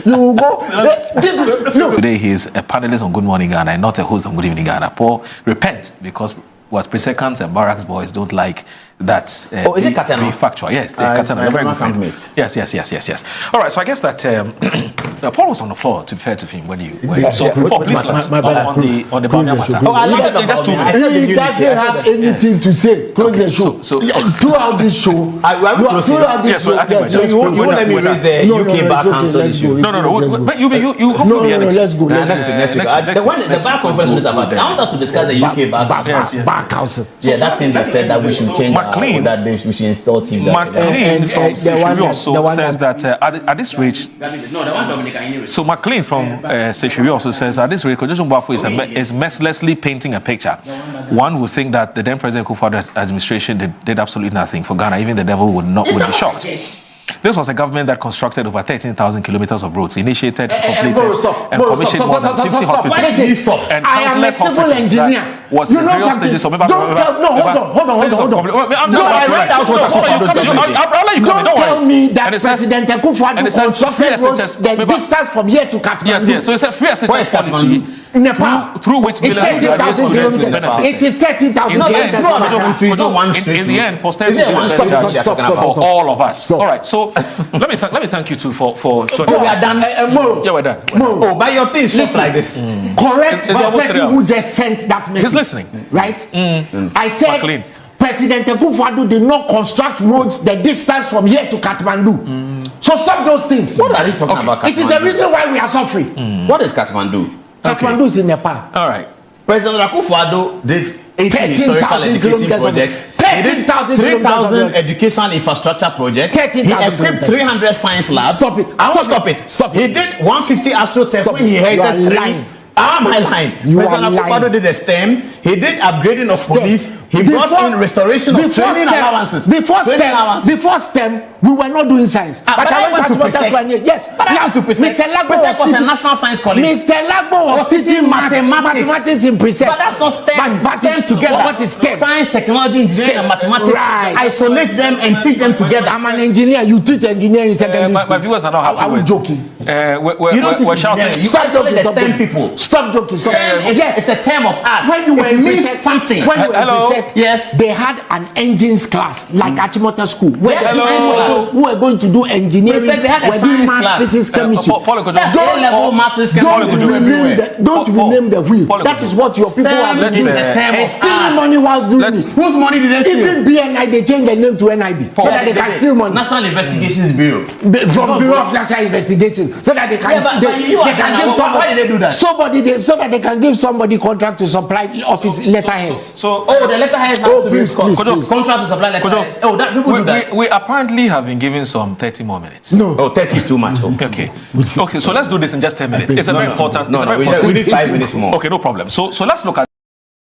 You will go. Today he is a panelist on Good Morning Ghana and not a host on Good Evening Ghana. Paul, repent because what pre-seconds and barracks boys don't like that. Is it Katana? Factual, yes. Katana, very good friend. Yes. All right, so I guess that Paul was on the floor, to be fair to him, when you went. So, Paul, please, on the Bawumia matter. Oh, I like that. Just 2 minutes. He doesn't have anything to say. Close the show. So throughout this show, so you won't let me raise the UK bar council issue. No. But you hope to be an let's go. Next week. The bar conference is about. I want us to discuss the UK bar council. Bar council. Yeah, that thing they said that we should change. McLean, that they should install chief justice. McLean from the one Sefiri also the one says that at this rate. No, the one Dominic. So McLean from Sefiri also says at this rate, Kwadwo Twum Boafo is mercilessly painting a picture. One would think that the then President Kufuor administration did absolutely nothing for Ghana. Even the devil would be shocked. This was a government that constructed over 13,000 kilometers of roads, initiated, completed, and commissioned more than 50 hospitals. And I am a civil engineer. Was you know something? Don't tell me that President Kufuor constructed roads the distance from here to Kathmandu. Yes. So it's a free SHS policy through which millions of Ghanaians will benefit. It is 13,000 kilometers. In the end, posterity will benefit for all of us. All right. So let me thank you too for we are done. Yeah, we're done. Oh, but your thing is just like this. Correct the person who just sent that message. He's listening. Right? I said McLean. President Kufuor did not construct roads the distance from here to Kathmandu. So stop those things. What are you talking about, Kathmandu? It is the reason why we are suffering. What is Kathmandu? Kathmandu is in Nepal. All right. President Kufuor did 18 historical education projects. He did 3,000 educational infrastructure projects. He equipped 300 science labs. Stop it. I won't stop it. Stop it. He did 150 astroturfs when he hated 3. My line. President Kufuor did a STEM. He did upgrading of police. He brought in restoration of training allowances. Before STEM, we were not doing science. But I went to Presec. Yes. But I went to Presec. Mr. Lagbo was a national science college. Mr. Lagbo was teaching mathematics in Presec. But that's not STEM. But STEM together. What is STEM? Science, technology, engineering, and mathematics. Right. Isolate them and teach them together. I'm an engineer. You teach engineering in secondary school. My viewers are not happy. Are we joking? You don't teach engineering. You isolate the STEM people. Stop joking. Yes, it's a term of art. When you were in Presec, something. When you were in Presec, yes, they had an engines class like Adom-Otchere school. Where Yeah, the science who were going to do engineering, Presec, they had a were doing science maths, class. physics, chemistry. That's A-level maths, physics, chemistry. Don't rename the wheel. That is what your people are STEM doing. is a term of Stealing art. money whilst doing it. Whose money did they steal? Even BNI, they changed the name to NIB so that they can steal money. National Investigations Bureau. From Bureau of National Investigations, so that they can. Yeah, but you are Ghana. Why did they do that? So that they can give somebody contract to supply office letterheads. So the letterheads have to be contract to supply letterheads. Oh, that people do that. We apparently have been given some 30 more minutes. No. Oh, 30 is too much. Okay. So let's do this in just 10 minutes. It's a very important. No, we need 5 minutes more. Okay, no problem. So let's look at